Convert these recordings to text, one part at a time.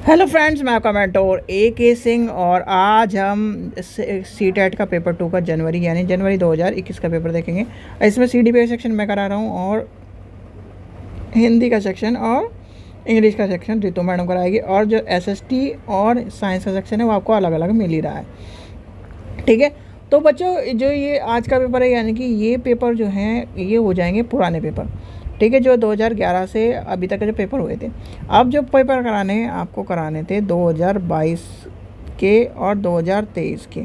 Hello friends, मैं आपका mentor A.K. Singh और आज हम CTET का पेपर 2 का जनवरी 2021 का पेपर देखेंगे। इसमें CDPA सेक्शन मैं करा रहा हूँ और हिंदी का सेक्शन और इंग्लिश का सेक्शन रितु मैडम कराएगी और जो SST और साइंस का सेक्शन है वो आपको अलग अलग मिल ही रहा है। ठीक है, तो बच्चों जो ये आज का पेपर है यानी कि ये पेपर जो हैं ये हो जाएंगे पुराने पेपर। ठीक है, जो 2011 से अभी तक के जो पेपर हुए थे। अब जो पेपर कराने हैं आपको कराने थे 2022 के और 2023 के।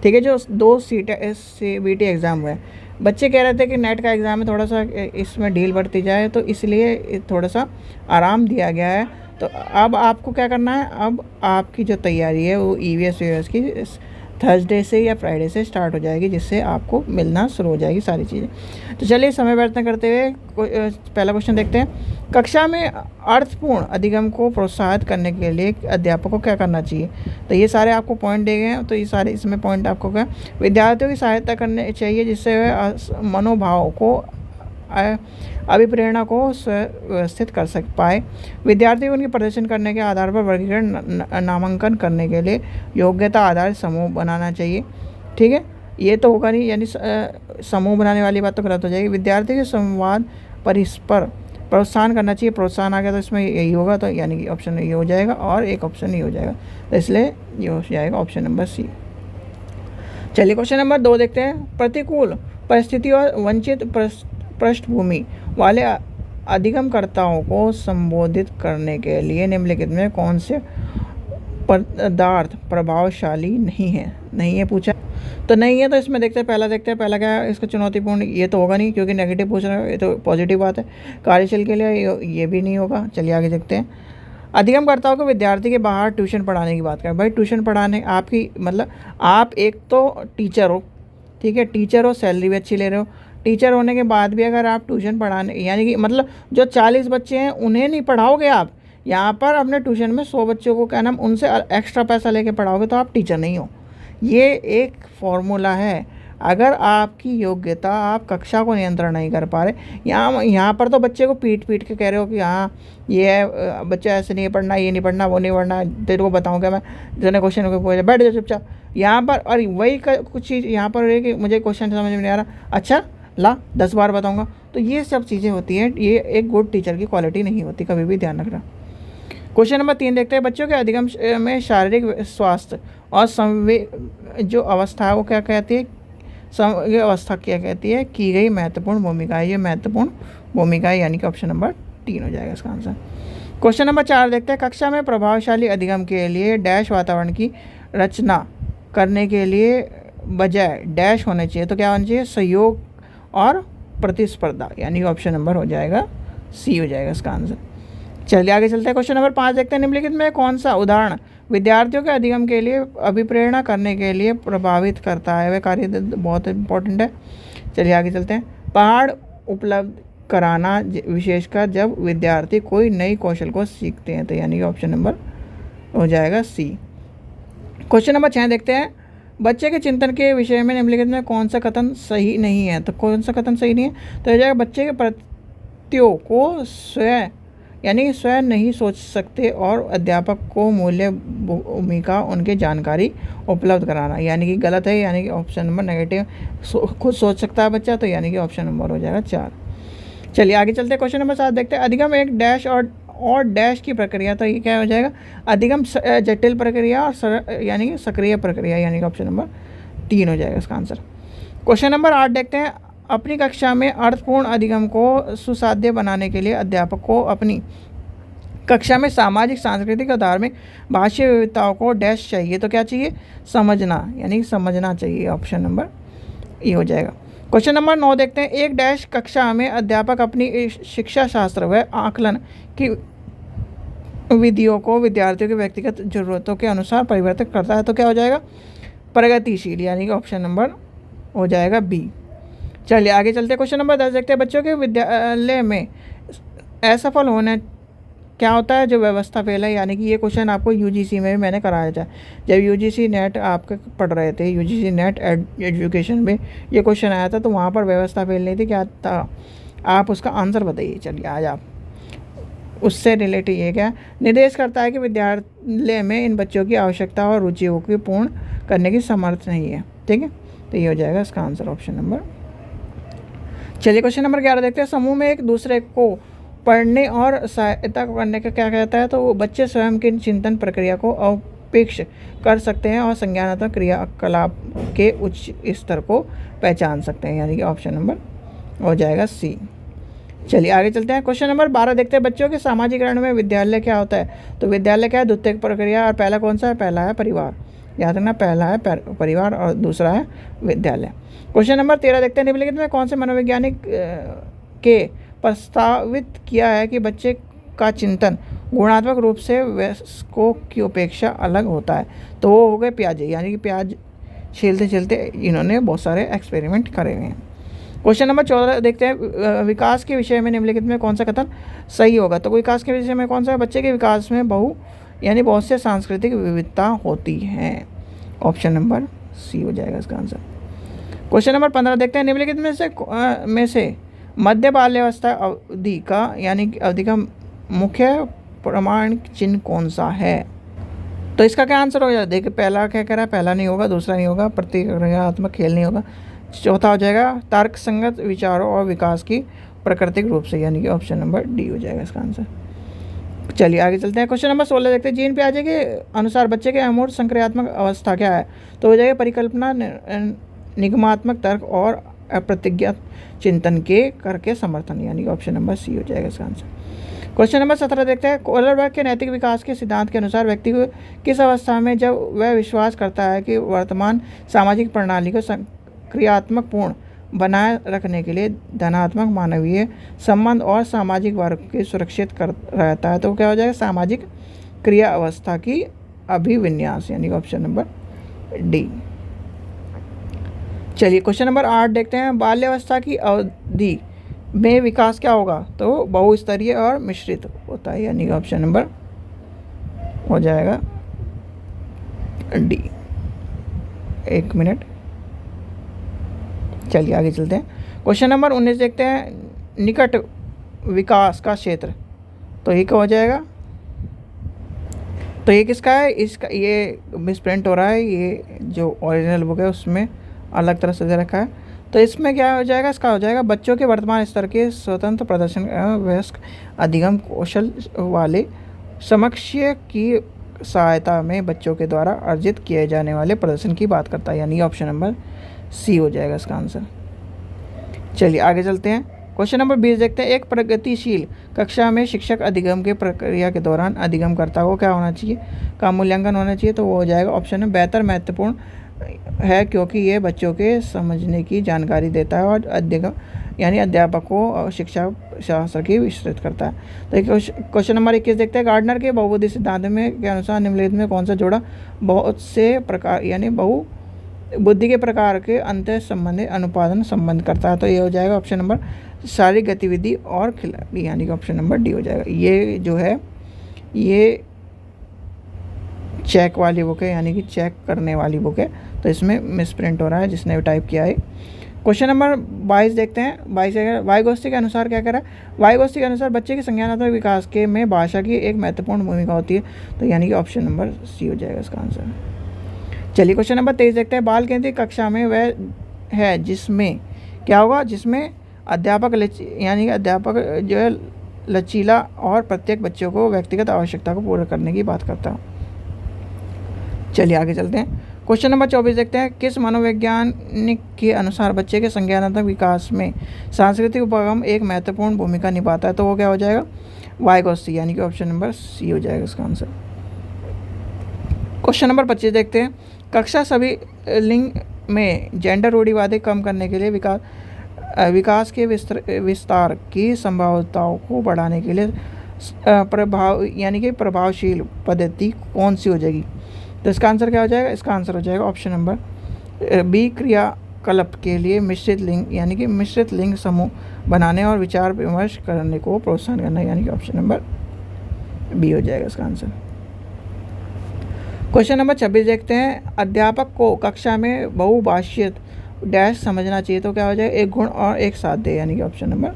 ठीक है, जो दो CBT एग्ज़ाम हुए। बच्चे कह रहे थे कि नेट का एग्ज़ाम है, थोड़ा सा इसमें ढील बढ़ती जाए तो इसलिए थोड़ा सा आराम दिया गया है। तो अब आपको क्या करना है, अब आपकी जो तैयारी है वो EVS की थर्सडे से या फ्राइडे से स्टार्ट हो जाएगी, जिससे आपको मिलना शुरू हो जाएगी सारी चीज़ें। तो चलिए समय व्यर्थ न करते हुए पहला क्वेश्चन देखते हैं। कक्षा में अर्थपूर्ण अधिगम को प्रोत्साहित करने के लिए अध्यापक को क्या करना चाहिए? तो ये सारे आपको पॉइंट दिए गए हैं, तो ये सारे इसमें पॉइंट आपको क्या, विद्यार्थियों की सहायता करनी चाहिए जिससे वह मनोभाव को अभिप्रेरणा को व्यवस्थित कर सक पाए। विद्यार्थी को उनके प्रदर्शन करने के आधार पर वर्गीकरण नामांकन करने के लिए योग्यता आधारित समूह बनाना चाहिए। ठीक है, ये तो होगा नहीं, यानी समूह बनाने वाली बात तो गलत हो जाएगी। विद्यार्थी के संवाद परस्पर प्रोत्साहन करना चाहिए। प्रोत्साहन आ गया तो इसमें यही होगा, तो यानी कि ऑप्शन ये हो जाएगा और एक ऑप्शन ये हो जाएगा, तो इसलिए ये हो जाएगा ऑप्शन नंबर C। चलिए क्वेश्चन नंबर 2 देखते हैं। प्रतिकूल परिस्थिति और वंचित पृष्ठभूमि वाले अधिगमकर्ताओं को संबोधित करने के लिए निम्नलिखित में कौन से पदार्थ प्रभावशाली नहीं है पूछा। तो नहीं है, तो इसमें देखते हैं पहला क्या है इसका चुनौतीपूर्ण। ये तो होगा नहीं क्योंकि नेगेटिव पूछ रहे हैं, ये तो पॉजिटिव बात है। कार्यशील के लिए ये भी नहीं होगा। चलिए आगे देखते हैं। अधिगमकर्ताओं को विद्यार्थी के बाहर ट्यूशन पढ़ाने की बात करें। भाई ट्यूशन पढ़ाने आपकी मतलब आप एक तो टीचर हो, ठीक है, टीचर हो, सैलरी भी अच्छी ले रहे हो। टीचर होने के बाद भी अगर आप ट्यूशन पढ़ाने यानी कि मतलब जो 40 बच्चे हैं उन्हें नहीं पढ़ाओगे आप, यहाँ पर अपने ट्यूशन में 100 बच्चों को क्या नाम उनसे एक्स्ट्रा पैसा लेके पढ़ाओगे तो आप टीचर नहीं हो। ये एक फॉर्मूला है। अगर आपकी योग्यता, आप कक्षा को नियंत्रण नहीं कर पा रहे, यहाँ पर तो बच्चे को पीट के कह रहे हो कि हाँ ये है बच्चा ऐसे नहीं पढ़ना, ये नहीं पढ़ना, वो नहीं पढ़ना, तेरे को बताऊँ क्या मैं, जने क्वेश्चन को पूछा बैठ जाओ चुपचाप। यहाँ पर और वही कुछ चीज़ यहाँ पर है कि मुझे क्वेश्चन समझ में नहीं आ रहा, अच्छा ला 10 बार बताऊँगा। तो ये सब चीज़ें होती हैं, ये एक गुड टीचर की क्वालिटी नहीं होती, कभी भी ध्यान रखना। क्वेश्चन नंबर 3 देखते हैं। बच्चों के अधिगम में शारीरिक स्वास्थ्य और संवेग जो अवस्था है वो क्या कहती है, ये अवस्था क्या कहती है, की गई महत्वपूर्ण भूमिका है। ये महत्वपूर्ण भूमिका है, यानी कि ऑप्शन नंबर 3 हो जाएगा इसका आंसर। क्वेश्चन नंबर 4 देखते हैं। कक्षा में प्रभावशाली अधिगम के लिए डैश वातावरण की रचना करने के लिए बजाय डैश होने चाहिए, तो क्या होना चाहिए, सहयोग और प्रतिस्पर्धा, यानी ऑप्शन नंबर हो जाएगा C हो जाएगा इसका आंसर। चलिए आगे चलते हैं। क्वेश्चन नंबर 5 देखते हैं। निम्नलिखित में कौन सा उदाहरण विद्यार्थियों के अधिगम के लिए अभिप्रेरणा करने के लिए प्रभावित करता है? वह कार्य बहुत इंपॉर्टेंट है। चलिए आगे चलते हैं। पहाड़ उपलब्ध कराना, विशेषकर जब विद्यार्थी कोई नई कौशल को सीखते हैं, तो यानी कि ऑप्शन नंबर हो जाएगा C। क्वेश्चन नंबर 6 देखते हैं। बच्चे के चिंतन के विषय में निम्नलिखित में कौन सा कथन सही नहीं है? तो कौन सा कथन सही नहीं है, तो हो जाएगा बच्चे के प्रतियों को स्वयं नहीं सोच सकते और अध्यापक को मूल्य भूमिका उनके जानकारी उपलब्ध कराना, यानी कि गलत है, यानी कि ऑप्शन नंबर नेगेटिव। खुद सोच सकता है बच्चा, तो यानी कि ऑप्शन नंबर हो जाएगा 4। चलिए आगे चलते हैं। क्वेश्चन नंबर 7 देखते हैं। अधिगम एक डैश और डैश की प्रक्रिया, तो ये क्या हो जाएगा, अधिगम जटिल प्रक्रिया और यानी कि सक्रिय प्रक्रिया, यानी कि ऑप्शन नंबर 3 हो जाएगा इसका आंसर। क्वेश्चन नंबर 8 देखते हैं। अपनी कक्षा में अर्थपूर्ण अधिगम को सुसाध्य बनाने के लिए अध्यापक को अपनी कक्षा में सामाजिक, सांस्कृतिक और धार्मिक भाषीय विविधताओं को डैश चाहिए, तो क्या चाहिए, समझना, यानी समझना चाहिए, ऑप्शन नंबर E हो जाएगा। क्वेश्चन नंबर 9 देखते हैं। एक डैश कक्षा में अध्यापक अपनी शिक्षा शास्त्र व आकलन की विधियों को विद्यार्थियों की व्यक्तिगत जरूरतों के अनुसार परिवर्तित करता है, तो क्या हो जाएगा, प्रगतिशील, यानी कि ऑप्शन नंबर हो जाएगा B। चलिए आगे चलते हैं। क्वेश्चन नंबर 10 देखते हैं। बच्चों के विद्यालय में असफल होने क्या होता है, जो व्यवस्था फेल है, यानी कि ये क्वेश्चन आपको UGC में भी मैंने कराया था। जब UGC नेट आपके पढ़ रहे थे, UGC नेट एजुकेशन में ये क्वेश्चन आया था, तो वहाँ पर व्यवस्था फेल नहीं थी, क्या था, आप उसका आंसर बताइए। चलिए आज आप उससे रिलेटेड ये क्या निर्देश करता है कि विद्यालय में इन बच्चों की आवश्यकता और रुचियों को पूर्ण करने की समर्थ नहीं है। ठीक है, तो ये हो जाएगा इसका आंसर ऑप्शन नंबर। चलिए क्वेश्चन नंबर 11 देखते हैं। समूह में एक दूसरे को पढ़ने और सहायता करने का क्या कहता है, तो बच्चे स्वयं की चिंतन प्रक्रिया को अपेक्ष कर सकते हैं और संज्ञानात्मक क्रियाकलाप के उच्च स्तर को पहचान सकते हैं, यानी कि ऑप्शन नंबर हो जाएगा सी। चलिए आगे चलते हैं। क्वेश्चन नंबर 12 देखते हैं। बच्चों के सामाजिकरण में विद्यालय क्या होता है, तो विद्यालय क्या है, द्वितीयक प्रक्रिया, और पहला कौन सा है, पहला है परिवार। याद रखना, पहला है परिवार और दूसरा है विद्यालय। क्वेश्चन नंबर 13 देखते हैं। निम्नलिखित में कौन से मनोवैज्ञानिक के प्रस्तावित किया है कि बच्चे का चिंतन गुणात्मक रूप से वयस्कों की अपेक्षा अलग होता है, तो वो हो गए पियाजे, यानी कि प्याज छीलते छीलते इन्होंने बहुत सारे एक्सपेरिमेंट करे हुए हैं। क्वेश्चन नंबर 14 देखते हैं। विकास के विषय में निम्नलिखित में कौन सा कथन सही होगा, तो विकास के विषय में कौन सा है, बच्चे के विकास में बहुत से सांस्कृतिक विविधता होती है। ऑप्शन नंबर सी हो जाएगा इसका आंसर। क्वेश्चन नंबर 15 देखते हैं। निम्नलिखित में से मध्य बाल्यावस्था अवधि का मुख्य प्रमाण चिन्ह कौन सा है, तो इसका क्या आंसर हो जाएगा, देखिए पहला क्या कह रहा है, पहला नहीं होगा, दूसरा नहीं होगा, प्रतिक्रियात्मक खेल नहीं होगा, चौथा हो जाएगा तर्क संगत विचारों और विकास की प्राकृतिक रूप से, यानी कि ऑप्शन नंबर डी हो जाएगा इसका आंसर। चलिए आगे चलते हैं। क्वेश्चन नंबर 16 देखते हैं। जीन पियाजे के अनुसार बच्चे के अमूर्त संक्रियात्मक अवस्था क्या है, तो हो जाएगा परिकल्पना, निगमात्मक तर्क और अप्रतिज्ञात चिंतन के करके समर्थन, यानी कि ऑप्शन नंबर सी हो जाएगा इसका आंसर। क्वेश्चन नंबर 17 देखते हैं। कोलरबर्ग के नैतिक विकास के सिद्धांत के अनुसार व्यक्ति को किस अवस्था में जब वह विश्वास करता है कि वर्तमान सामाजिक प्रणाली को क्रियात्मक पूर्ण बनाए रखने के लिए धनात्मक मानवीय संबंध और सामाजिक वर्ग के सुरक्षित कर रहता है, तो क्या हो जाएगा, सामाजिक क्रिया अवस्था की अभिविन्यास, यानी ऑप्शन नंबर डी। चलिए क्वेश्चन नंबर 8 देखते हैं। बाल्यावस्था की अवधि में विकास क्या होगा, तो बहुस्तरीय और मिश्रित होता है, यानी ऑप्शन नंबर हो जाएगा डी। एक मिनट, चलिए आगे चलते हैं। क्वेश्चन नंबर 19 देखते हैं। निकट विकास का क्षेत्र, तो ये क्या हो जाएगा, तो ये किसका है, इसका ये मिसप्रिंट हो रहा है, ये जो ओरिजिनल बुक है उसमें अलग तरह से दे रखा है, तो इसमें क्या हो जाएगा, इसका हो जाएगा बच्चों के वर्तमान स्तर के स्वतंत्र प्रदर्शन वयस्क अधिगम कौशल वाले समकक्ष की सहायता में बच्चों के द्वारा अर्जित किए जाने वाले प्रदर्शन की बात करता है, यानी ऑप्शन नंबर सी हो जाएगा इसका आंसर। चलिए आगे चलते हैं। क्वेश्चन नंबर 20 देखते हैं। एक प्रगतिशील कक्षा में शिक्षक अधिगम के प्रक्रिया के दौरान अधिगमकर्ता को क्या होना चाहिए, का मूल्यांकन होना चाहिए, तो वो हो जाएगा ऑप्शन में बेहतर महत्वपूर्ण है, क्योंकि ये बच्चों के समझने की जानकारी देता है और अधिगम यानी अध्यापक को शिक्षा शास्त्र की विस्तृत करता है। तो क्वेश्चन नंबर 21 देखते हैं। गार्डनर के बहुबुद्धि सिद्धांत में के अनुसार निम्नलिखित में कौन सा जोड़ा बहुत से प्रकार यानी बहु बुद्धि के प्रकार के अंतर संबंधी अनुपादन संबंध करता है, तो ये हो जाएगा ऑप्शन नंबर शारीरिक गतिविधि और खिलाड़ी, यानी कि ऑप्शन नंबर डी हो जाएगा। ये जो है ये चेक वाली बुक है, यानी कि चेक करने वाली बुक है, तो इसमें मिसप्रिंट हो रहा है जिसने भी टाइप किया है। क्वेश्चन नंबर 22 देखते हैं। 22 वाइगोत्स्की के अनुसार क्या कह रहा है, वाइगोत्स्की के अनुसार बच्चे के संज्ञानात्मक विकास के में भाषा की एक महत्वपूर्ण भूमिका होती है, तो यानी कि ऑप्शन नंबर सी हो जाएगा इसका आंसर। चलिए क्वेश्चन नंबर 23 देखते हैं। बाल केंद्रित कक्षा में वह है जिसमें क्या होगा, जिसमें अध्यापक यानी कि अध्यापक जो है लचीला और प्रत्येक बच्चों को व्यक्तिगत आवश्यकता को पूरा करने की बात करता है। चलिए आगे चलते हैं। क्वेश्चन नंबर 24 देखते हैं। किस मनोवैज्ञानिक के अनुसार बच्चे के संज्ञानात्मक विकास में सांस्कृतिक उपागम एक महत्वपूर्ण भूमिका निभाता है, तो वो क्या हो जाएगा, वाइगोत्स्की, यानी कि ऑप्शन नंबर सी हो जाएगा इसका आंसर। क्वेश्चन नंबर 25 देखते हैं। कक्षा सभी लिंग में जेंडर रूढ़िवादी कम करने के लिए विकास के विस्तार की संभावनाओं को बढ़ाने के लिए प्रभावशील पद्धति कौन सी हो जाएगी, तो इसका आंसर क्या हो जाएगा, इसका आंसर हो जाएगा ऑप्शन नंबर बी, क्रियाकलाप के लिए मिश्रित लिंग यानी कि मिश्रित लिंग समूह बनाने और विचार विमर्श करने को प्रोत्साहन करना, यानी कि ऑप्शन नंबर बी हो जाएगा इसका आंसर। क्वेश्चन नंबर 26 देखते हैं। अध्यापक को कक्षा में बहुभाषित डैश समझना चाहिए, तो क्या हो जाएगा, एक गुण और एक साध्य, यानी कि ऑप्शन नंबर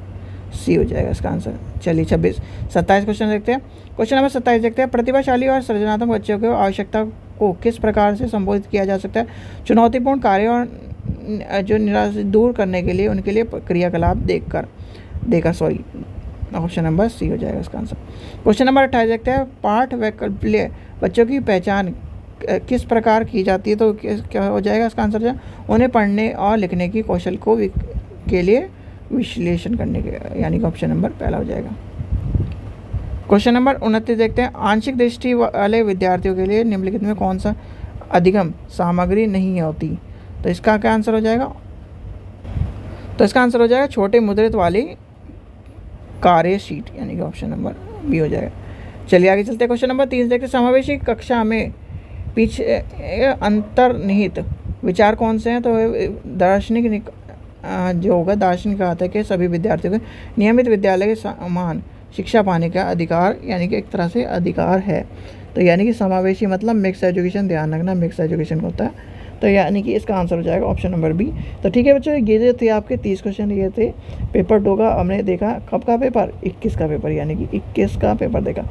सी हो जाएगा इसका आंसर। चलिए 27 क्वेश्चन देखते हैं। क्वेश्चन नंबर 27 देखते हैं। प्रतिभाशाली और सृजनात्मक बच्चों की आवश्यकता को किस प्रकार से संबोधित किया जा सकता है? चुनौतीपूर्ण कार्यों और जो निराशा दूर करने के लिए उनके लिए क्रियाकलाप देकर ऑप्शन नंबर सी हो जाएगा इसका आंसर। क्वेश्चन नंबर 28 देखते हैं। पाठ वैकल्पिक बच्चों की पहचान किस प्रकार की जाती है? तो क्या हो जाएगा इसका आंसर? जो उन्हें पढ़ने और लिखने की कौशल के लिए विश्लेषण करने के, यानी कि ऑप्शन नंबर पहला हो जाएगा। क्वेश्चन नंबर 29 देखते हैं। आंशिक दृष्टि वाले विद्यार्थियों के लिए निम्नलिखित में कौन सा अधिगम सामग्री नहीं होती? तो इसका क्या आंसर हो जाएगा? तो इसका आंसर हो जाएगा छोटे मुद्रित वाली कार्य शीट, यानी कि ऑप्शन नंबर बी हो जाएगा। चलिए आगे चलते हैं। क्वेश्चन नंबर 30 देखते हैं। समावेशी कक्षा में पीछे अंतर्निहित विचार कौन से हैं? तो दार्शनिक जो होगा, दार्शनिक का आता है कि सभी विद्यार्थियों को नियमित विद्यालय के समान शिक्षा पाने का अधिकार, यानी कि एक तरह से अधिकार है। तो यानी कि समावेशी मतलब मिक्स एजुकेशन, ध्यान रखना मिक्स एजुकेशन को होता है। तो यानी कि इसका आंसर हो जाएगा ऑप्शन नंबर बी। तो ठीक है बच्चों, ये जो थे आपके 30 क्वेश्चन, ये थे पेपर 2 का। हमने देखा कब का पेपर? 21 का पेपर, यानी कि 21 का पेपर देखा।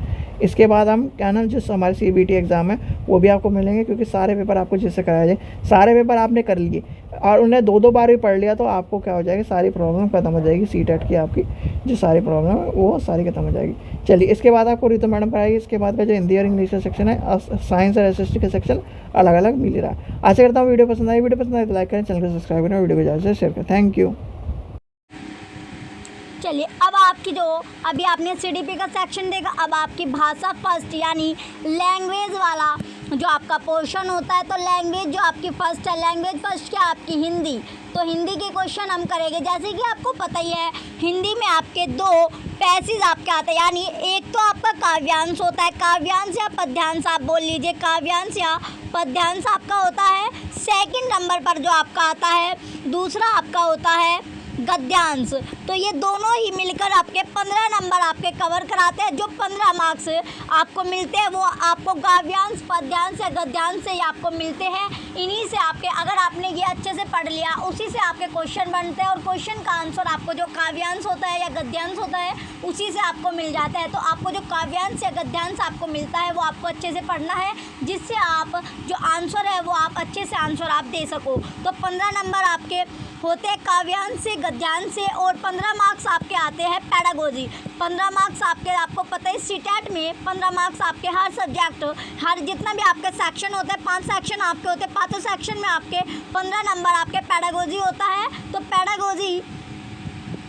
इसके बाद हम क्या ना, जो हमारे CBT एग्ज़ाम है वो भी आपको मिलेंगे, क्योंकि सारे पेपर आपको जिससे कराया जाए, सारे पेपर आपने कर लिए और उन्हें 2-2 बार भी पढ़ लिया तो आपको क्या हो जाएगी, सारी प्रॉब्लम खत्म हो जाएगी। CTET की आपकी जो सारी प्रॉब्लम है वो सारी खत्म हो जाएगी। चलिए इसके बाद आपको रितु मैडम पढ़ाएगी। इसके बाद का जो हिंदी और इंग्लिश का सेक्शन है, साइंस और SST का सेक्शन अलग अलग मिल रहा है। आशा करता हूँ वीडियो पसंद आई तो लाइक करें, चैनल को सब्सक्राइब करें, वीडियो को ज़्यादा से शेयर करें। Thank you. चलिए अब आपकी जो अभी आपने CDP का सेक्शन देखा, अब आपकी भाषा फर्स्ट यानी लैंग्वेज वाला जो आपका पोर्शन होता है। तो लैंग्वेज जो आपकी फर्स्ट है, लैंग्वेज फर्स्ट क्या आपकी हिंदी। तो हिंदी के क्वेश्चन हम करेंगे। जैसे कि आपको पता ही है, हिंदी में आपके 2 पैसेज आपके आते हैं, यानी एक तो आपका काव्यांश होता है, काव्यांश या पद्यांश आप बोल लीजिए, काव्यांश या पद्यांश आपका होता है। सेकंड नंबर पर जो आपका आता है, दूसरा आपका होता है गद्यांश। तो ये दोनों ही मिलकर आपके 15 नंबर आपके कवर कराते हैं। जो 15 मार्क्स आपको मिलते हैं वो आपको काव्यांश, पद्यांश या गद्यांश से ही आपको मिलते हैं। इन्हीं से आपके, अगर आपने ये अच्छे से पढ़ लिया, उसी से आपके क्वेश्चन बनते हैं और क्वेश्चन का आंसर आपको जो काव्यांश होता है या गद्यांश होता है उसी से आपको मिल जाता है। तो आपको जो काव्यांश या गद्यांश आपको मिलता है वो आपको अच्छे से पढ़ना है, जिससे आप जो आंसर है वो आप अच्छे से आंसर आप दे सको। तो 15 नंबर आपके होते हैं काव्यांश से, गद्यांश से, और 15 मार्क्स आपके आते हैं पेडागोजी। 15 मार्क्स आपको पता है CTET में 15 मार्क्स आपके हर सब्जेक्ट, हर जितना भी आपके सेक्शन होता है, 5 सेक्शन आपके होते हैं, 5 सेक्शन में आपके 15 नंबर आपके पेडागोजी होता है। तो पेडागोजी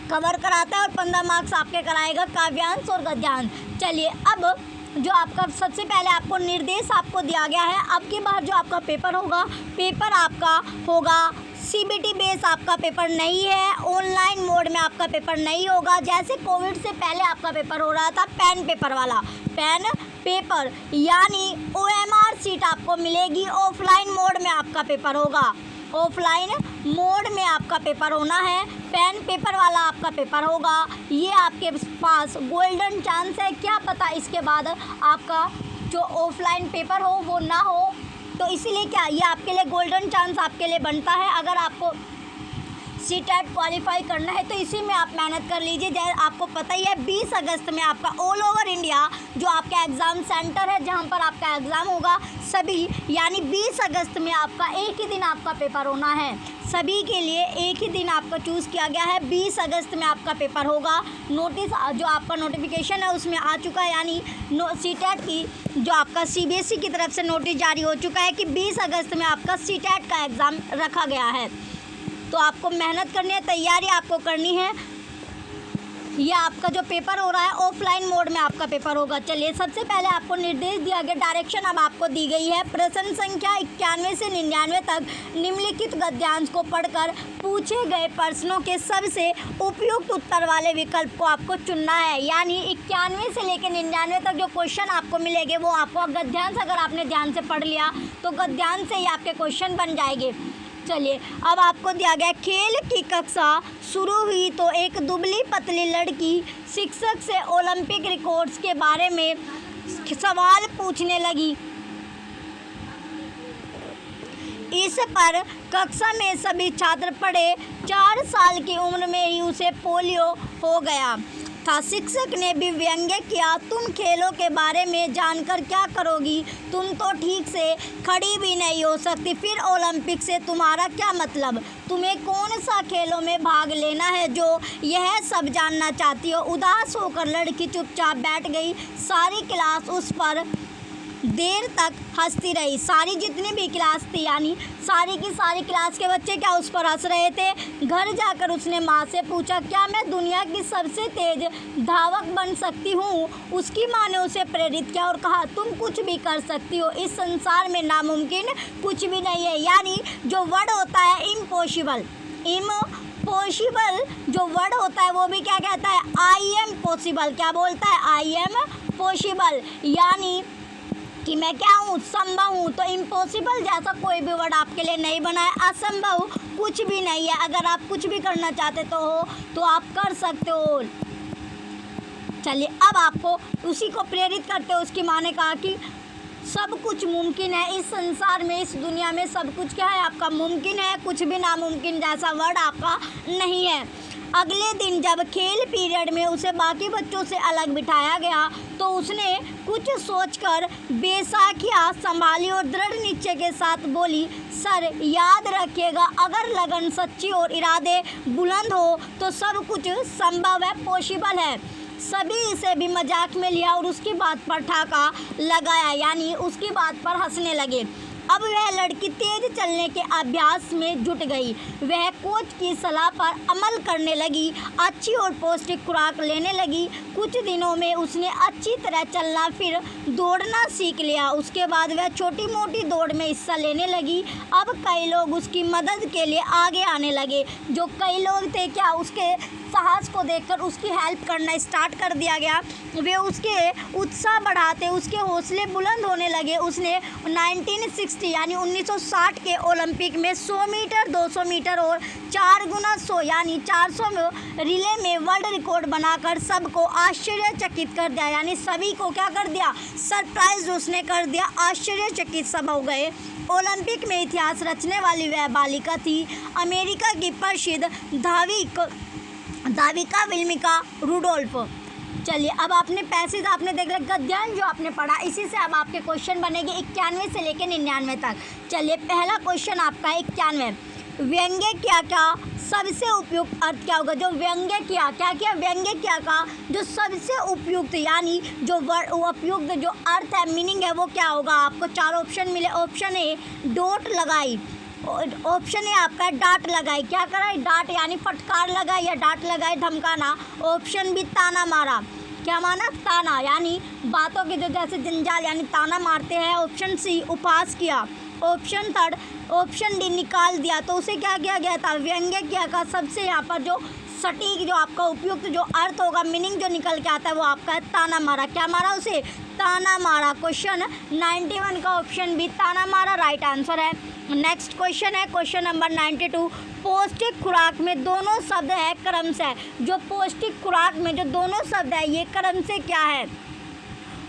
कवर कराता है और 15 मार्क्स आपके कराएगा काव्यांश और गद्यांश। चलिए अब जो आपका सबसे पहले आपको निर्देश आपको दिया गया है। अब की बार जो आपका पेपर होगा, पेपर आपका होगा CBT बेस आपका पेपर नहीं है, ऑनलाइन मोड में आपका पेपर नहीं होगा। जैसे कोविड से पहले आपका पेपर हो रहा था पेन पेपर वाला, पेन पेपर यानी OMR सीट आपको मिलेगी। ऑफलाइन मोड में आपका पेपर होगा, ऑफलाइन मोड में आपका पेपर होना है, पेन पेपर वाला आपका पेपर होगा। ये आपके पास गोल्डन चांस है, क्या पता इसके बाद आपका जो ऑफलाइन पेपर हो वो ना हो। तो इसीलिए क्या ये आपके लिए गोल्डन चांस आपके लिए बनता है। अगर आपको CTET क्वालिफाई करना है तो इसी में आप मेहनत कर लीजिए। जैसे आपको पता ही है 20 अगस्त में आपका ऑल ओवर इंडिया जो आपका एग्ज़ाम सेंटर है, जहां पर आपका एग्ज़ाम होगा सभी, यानी 20 अगस्त में आपका एक ही दिन आपका पेपर होना है। सभी के लिए एक ही दिन आपका चूज़ किया गया है, 20 अगस्त में आपका पेपर होगा। नोटिस जो आपका नोटिफिकेशन है उसमें आ चुका है, यानी CTET की जो आपका CBSE की तरफ से नोटिस जारी हो चुका है कि 20 अगस्त में आपका CTET का एग्ज़ाम रखा गया है। तो आपको मेहनत करनी है, तैयारी आपको करनी है। ये आपका जो पेपर हो रहा है ऑफलाइन मोड में आपका पेपर होगा। चलिए सबसे पहले आपको निर्देश दिया गया, डायरेक्शन अब आपको दी गई है। प्रश्न संख्या 91 से 99 तक निम्नलिखित गद्यांश को पढ़कर पूछे गए प्रश्नों के सबसे उपयुक्त उत्तर वाले विकल्प को आपको चुनना है। यानी 91 से लेकर 99 तक जो क्वेश्चन आपको मिलेंगे वो आपको गद्यांश, अगर आपने ध्यान से पढ़ लिया तो गद्यांश से ही आपके क्वेश्चन बन जाएंगे। चलिए अब आपको दिया गया, खेल की कक्षा शुरू हुई तो एक दुबली पतली लड़की शिक्षक से ओलंपिक रिकॉर्ड्स के बारे में सवाल पूछने लगी। इस पर कक्षा में सभी छात्र पढ़े। 4 साल की उम्र में ही उसे पोलियो हो गया था। शिक्षक ने भी व्यंग्य किया, तुम खेलों के बारे में जानकर क्या करोगी, तुम तो ठीक से खड़ी भी नहीं हो सकती, फिर ओलंपिक से तुम्हारा क्या मतलब, तुम्हें कौन सा खेलों में भाग लेना है जो यह सब जानना चाहती हो। उदास होकर लड़की चुपचाप बैठ गई। सारी क्लास उस पर देर तक हंसती रही। सारी जितनी भी क्लास थी यानी सारी की सारी क्लास के बच्चे क्या उस पर हंस रहे थे। घर जाकर उसने माँ से पूछा, क्या मैं दुनिया की सबसे तेज धावक बन सकती हूँ। उसकी माँ ने उसे प्रेरित किया और कहा, तुम कुछ भी कर सकती हो, इस संसार में नामुमकिन कुछ भी नहीं है। यानी जो वर्ड होता है इम्पॉसिबल, जो वर्ड होता है वो भी क्या कहता है, आई एम पॉसिबल। क्या बोलता है, आई एम पॉसिबल, यानी कि मैं क्या हूँ, संभव हूँ। तो इम्पॉसिबल जैसा कोई भी वर्ड आपके लिए नहीं बना है। असंभव कुछ भी नहीं है। अगर आप कुछ भी करना चाहते तो आप कर सकते हो। चलिए अब आपको उसी को प्रेरित करते हो। उसकी माँ ने कहा कि सब कुछ मुमकिन है इस संसार में, इस दुनिया में सब कुछ क्या है आपका मुमकिन है, कुछ भी नामुमकिन जैसा वर्ड आपका नहीं है। अगले दिन जब खेल पीरियड में उसे बाकी बच्चों से अलग बिठाया गया तो उसने कुछ सोचकर बेसाखियाँ संभाली और दृढ़ निश्चय के साथ बोली, सर याद रखिएगा, अगर लगन सच्ची और इरादे बुलंद हो तो सब कुछ संभव है, पॉसिबल है। सभी इसे भी मजाक में लिया और उसकी बात पर ठाका लगाया, यानी उसकी बात पर हंसने लगे। अब वह लड़की तेज चलने के अभ्यास में जुट गई। वह कोच की सलाह पर अमल करने लगी, अच्छी और पौष्टिक खुराक लेने लगी। कुछ दिनों में उसने अच्छी तरह चलना फिर दौड़ना सीख लिया। उसके बाद वह छोटी मोटी दौड़ में हिस्सा लेने लगी। अब कई लोग उसकी मदद के लिए आगे आने लगे। जो कई लोग थे क्या उसके साहस को देखकर उसकी हेल्प करना स्टार्ट कर दिया गया। वे उसके उत्साह बढ़ाते, उसके हौसले बुलंद होने लगे। उसने 1960 यानी 1960 के ओलंपिक में 100 मीटर, 200 मीटर और 4 गुना 100 यानी 400 रिले में वर्ल्ड रिकॉर्ड बनाकर सबको आश्चर्यचकित कर दिया। यानी सभी को क्या कर दिया, सरप्राइज उसने कर दिया, आश्चर्यचकित सब हो गए। ओलंपिक में इतिहास रचने वाली वह बालिका थी अमेरिका की प्रसिद्ध धाविका विल्मिका रुडोल्फ। चलिए अब आपने पैसेज आपने देख लिया, गद्यांश जो आपने पढ़ा, इसी से अब आपके क्वेश्चन बनेंगे 91 से लेकर 99 तक। चलिए पहला क्वेश्चन आपका 91, व्यंग्य क्या क्या सबसे उपयुक्त अर्थ क्या होगा। जो व्यंग्य क्या क्या क्या व्यंग्य क्या का जो सबसे उपयुक्त यानी जो उपयुक्त जो अर्थ है, मीनिंग है, वो क्या होगा। आपको 4 ऑप्शन मिले। ऑप्शन ए डोट लगाई, ऑप्शन ए आपका डांट लगाई, क्या करा डांट यानी फटकार लगाई या डांट लगाई धमकाना। ऑप्शन बी ताना मारा, क्या माना ताना यानी बातों के जो जैसे जंजाल यानी ताना मारते हैं। ऑप्शन सी उपहास किया। ऑप्शन डी निकाल दिया। तो उसे क्या किया गया था, व्यंग्य किया का सबसे यहाँ पर जो सटीक जो आपका उपयुक्त जो अर्थ होगा, मीनिंग जो निकल के आता है वो आपका है ताना मारा। क्या मारा उसे, ताना मारा। क्वेश्चन 91 का ऑप्शन बी ताना मारा राइट आंसर है। नेक्स्ट क्वेश्चन है क्वेश्चन नंबर 92, पौष्टिक खुराक में दोनों शब्द है क्रम से। जो पौष्टिक खुराक में जो दोनों शब्द है ये क्रम से क्या है।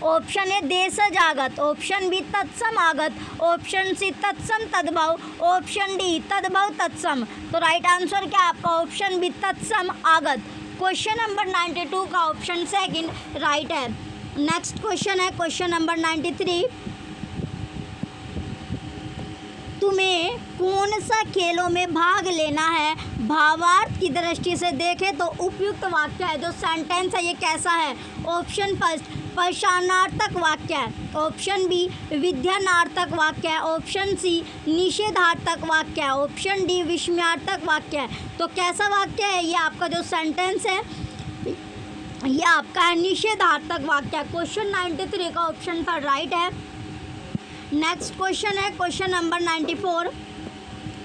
ऑप्शन ए देशज आगत, ऑप्शन बी तत्सम आगत, ऑप्शन सी तत्सम तद्भव, ऑप्शन डी तद्भव तत्सम। तो राइट आंसर क्या आपका ऑप्शन बी तत्सम आगत। क्वेश्चन नंबर 92 का ऑप्शन सेकंड राइट है। नेक्स्ट क्वेश्चन है क्वेश्चन नंबर 93, तुम्हें कौन सा खेलों में भाग लेना है। भावार्थ की दृष्टि से देखें तो उपयुक्त वाक्य है जो सेंटेंस है ये कैसा है। ऑप्शन फर्स्ट पहचानार्थक वाक्य है, ऑप्शन बी विध्यानार्थक वाक्य है, ऑप्शन सी निषेधार्थक वाक्य है, ऑप्शन डी विस्मयार्थक वाक्य है। तो कैसा वाक्य है ये आपका जो सेंटेंस है ये आपका है निषेधार्थक वाक्य। क्वेश्चन 93 का ऑप्शन थर्ड राइट है। नेक्स्ट क्वेश्चन है क्वेश्चन नंबर 94,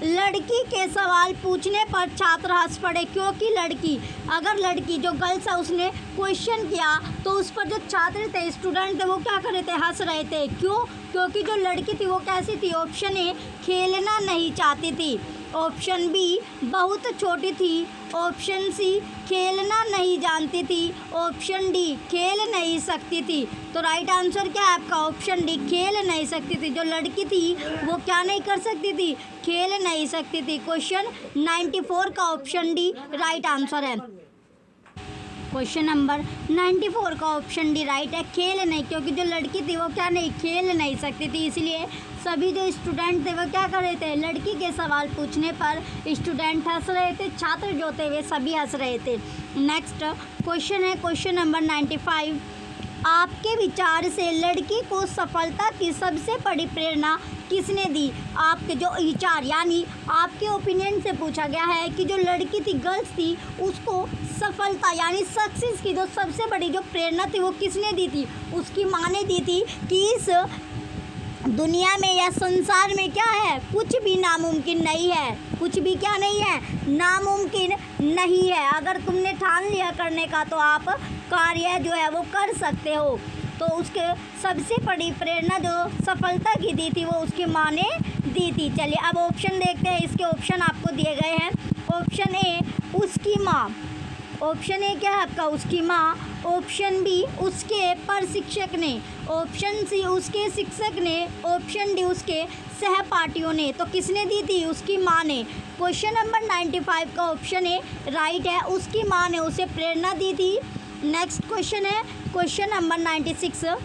लड़की के सवाल पूछने पर छात्र हंस पड़े क्योंकि लड़की, अगर लड़की जो गर्ल्स है उसने क्वेश्चन किया तो उस पर जो छात्र थे स्टूडेंट थे वो क्या कर रहे थे, हंस रहे थे। क्यों, क्योंकि जो लड़की थी वो कैसी थी। ऑप्शन ए खेलना नहीं चाहती थी, ऑप्शन बी बहुत छोटी थी, ऑप्शन सी खेलना नहीं जानती थी, ऑप्शन डी खेल नहीं सकती थी। तो राइट आंसर क्या है आपका? ऑप्शन डी खेल नहीं सकती थी। जो लड़की थी वो क्या नहीं कर सकती थी? खेल नहीं सकती थी। क्वेश्चन 94 का ऑप्शन डी राइट आंसर है। क्वेश्चन नंबर 94 का ऑप्शन डी राइट है, खेल नहीं, क्योंकि जो लड़की थी वो क्या नहीं खेल नहीं सकती थी, इसलिए सभी जो स्टूडेंट थे वो क्या कर रहे थे? लड़की के सवाल पूछने पर स्टूडेंट हंस रहे थे, छात्र जो थे वे सभी हंस रहे थे। नेक्स्ट क्वेश्चन है क्वेश्चन नंबर 95, आपके विचार से लड़की को सफलता की सबसे बड़ी प्रेरणा किसने दी? आपके जो विचार यानी आपके ओपिनियन से पूछा गया है कि जो लड़की थी, गर्ल्स थी, उसको सफलता यानी सक्सेस की जो सबसे बड़ी जो प्रेरणा थी वो किसने दी थी? उसकी माँ ने दी थी कि इस दुनिया में या संसार में क्या है? कुछ भी नामुमकिन नहीं है, कुछ भी क्या नहीं है? नामुमकिन नहीं है। अगर तुमने ठान लिया करने का तो आप कार्य जो है वो कर सकते हो। तो उसके सबसे बड़ी प्रेरणा जो सफलता की दी थी वो उसकी माँ ने दी थी। चलिए अब ऑप्शन देखते हैं, इसके ऑप्शन आपको दिए गए हैं। ऑप्शन ए उसकी माँ, ऑप्शन ए क्या है आपका? उसकी माँ। ऑप्शन बी उसके प्रशिक्षक ने, ऑप्शन सी उसके शिक्षक ने, ऑप्शन डी उसके सहपाठियों ने। तो किसने दी थी? उसकी माँ ने। क्वेश्चन नंबर 95 का ऑप्शन ए राइट है, उसकी माँ ने उसे प्रेरणा दी थी। नेक्स्ट क्वेश्चन है क्वेश्चन नंबर 96,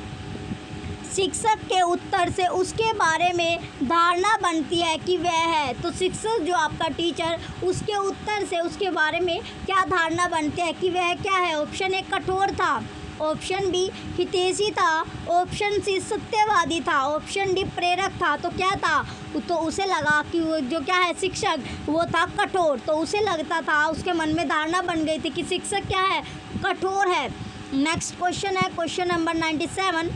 शिक्षक के उत्तर से उसके बारे में धारणा बनती है कि वह है। तो शिक्षक जो आपका टीचर, उसके उत्तर से उसके बारे में क्या धारणा बनती है कि वह क्या है? ऑप्शन ए कठोर था, ऑप्शन बी हितैषी था, ऑप्शन सी सत्यवादी था, ऑप्शन डी प्रेरक था। तो क्या था? तो उसे लगा कि वो जो क्या है शिक्षक वो था कठोर, तो उसे लगता था, उसके मन में धारणा बन गई थी कि शिक्षक क्या है? कठोर है। नेक्स्ट क्वेश्चन है क्वेश्चन नंबर 97,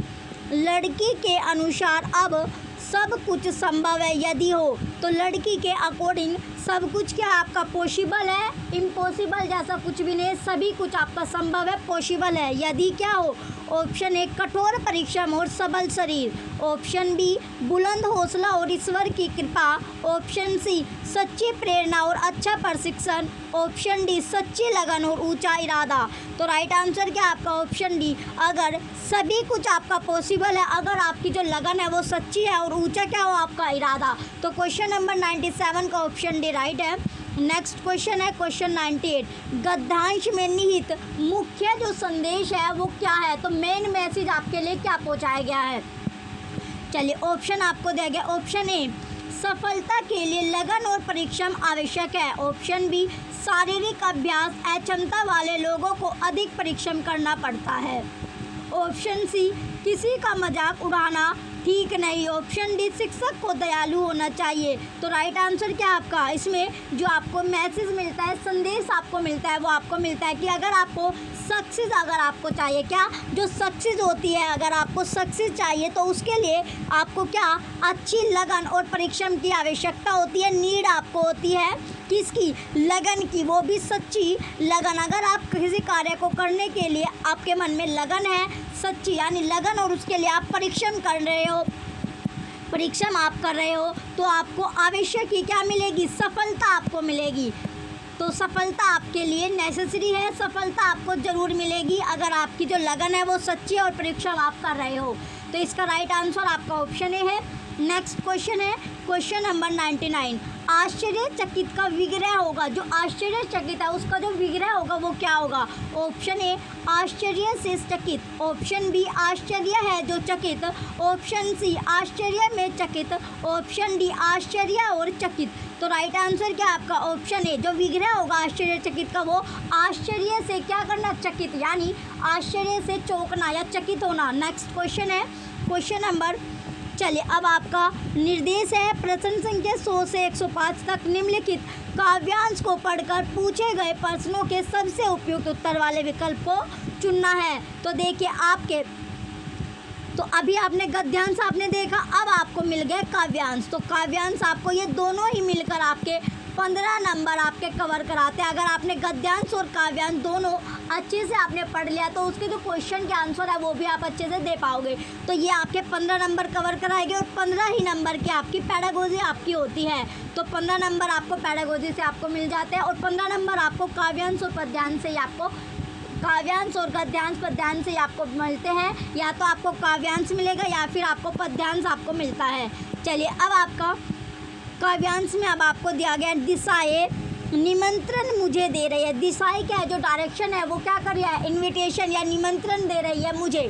लड़की के अनुसार अब सब कुछ संभव है यदि हो। तो लड़की के अकॉर्डिंग सब कुछ क्या आपका पॉसिबल है? इम्पॉसिबल जैसा कुछ भी नहीं, सभी कुछ आपका संभव है, पॉसिबल है यदि क्या हो? ऑप्शन ए कठोर परिश्रम और सबल शरीर, ऑप्शन बी बुलंद हौसला और ईश्वर की कृपा, ऑप्शन सी सच्ची प्रेरणा और अच्छा प्रशिक्षण, ऑप्शन डी सच्ची लगन और ऊंचा इरादा। तो राइट आंसर क्या आपका? Option D. अगर सभी कुछ आपका पॉसिबल है, अगर आपकी जो लगन है वो सच्ची है और ऊंचा क्या हो आपका इरादा, तो क्वेश्चन नंबर 97 का ऑप्शन डी राइट है। नेक्स्ट क्वेश्चन है क्वेश्चन 98, गद्यांश में निहित मुख्य जो संदेश है वो क्या है? तो मेन मैसेज आपके लिए क्या पहुंचाया गया है? चलिए ऑप्शन आपको दिया गया। ऑप्शन ए सफलता के लिए लगन और परिश्रम आवश्यक है, ऑप्शन बी शारीरिक अभ्यास अक्षमता वाले लोगों को अधिक परिश्रम करना पड़ता है, ऑप्शन सी किसी का मजाक उड़ाना ठीक नहीं, ऑप्शन डी शिक्षक को दयालु होना चाहिए। तो राइट आंसर क्या आपका? इसमें जो आपको मैसेज मिलता है, संदेश आपको मिलता है, वो आपको मिलता है कि अगर आपको सक्सेस अगर आपको चाहिए, क्या जो सक्सेस होती है, अगर आपको सक्सेस चाहिए तो उसके लिए आपको क्या अच्छी लगन और परिश्रम की आवश्यकता होती है। नीड आपको होती है किसकी? लगन की, वो भी सच्ची लगन। अगर आप किसी कार्य को करने के लिए आपके मन में लगन है सच्ची यानी लगन, और उसके लिए आप परिश्रम कर रहे हो, परिश्रम आप कर रहे हो, तो आपको आवश्यक ही क्या मिलेगी? सफलता आपको मिलेगी। तो सफलता आपके लिए नेसेसरी है, सफलता आपको ज़रूर मिलेगी अगर आपकी जो लगन है वो सच्ची और परिश्रम आप कर रहे हो। तो इसका राइट आंसर आपका ऑप्शन ए है। नेक्स्ट क्वेश्चन है क्वेश्चन नंबर 99, आश्चर्यचकित का विग्रह होगा, जो आश्चर्यचकित है उसका जो विग्रह होगा वो क्या होगा? ऑप्शन ए आश्चर्य से चकित, ऑप्शन बी आश्चर्य है जो चकित, ऑप्शन सी आश्चर्य में चकित, ऑप्शन डी आश्चर्य और चकित। तो राइट आंसर क्या आपका? ऑप्शन ए, जो विग्रह होगा आश्चर्यचकित का वो आश्चर्य से क्या करना? चकित, यानी आश्चर्य से चौंकना या चकित होना। नेक्स्ट क्वेश्चन है क्वेश्चन नंबर, चलिए अब आपका निर्देश है प्रश्न संख्या 100 से 105 तक निम्नलिखित काव्यांश को पढ़कर पूछे गए प्रश्नों के सबसे उपयुक्त उत्तर वाले विकल्प को चुनना है। तो देखिए आपके, तो अभी आपने गद्यांश आपने देखा, अब आपको मिल गया काव्यांश। तो काव्यांश आपको ये दोनों ही मिलकर आपके 15 नंबर आपके कवर कराते हैं। अगर आपने गद्यांश और काव्यांश दोनों अच्छे से आपने पढ़ लिया तो उसके जो क्वेश्चन के आंसर है वो भी आप अच्छे से दे पाओगे। तो ये आपके 15 नंबर कवर कराएंगे और 15 ही नंबर की आपकी पैडागोजी आपकी होती है। तो 15 नंबर आपको पैडागोजी से आपको मिल जाते हैं और 15 नंबर आपको काव्यांश और पद्यांश से ही आपको काव्यांश और गद्यांश पद्यांश से आपको मिलते हैं। या तो आपको काव्यांश मिलेगा या फिर आपको पद्यांश आपको मिलता है। चलिए अब आपका काव्यांश में अब आपको दिया गया दिशाएं निमंत्रण मुझे दे रही है। दिशाएं क्या है, जो डायरेक्शन है वो क्या कर रही है, इनविटेशन या निमंत्रण दे रही है मुझे।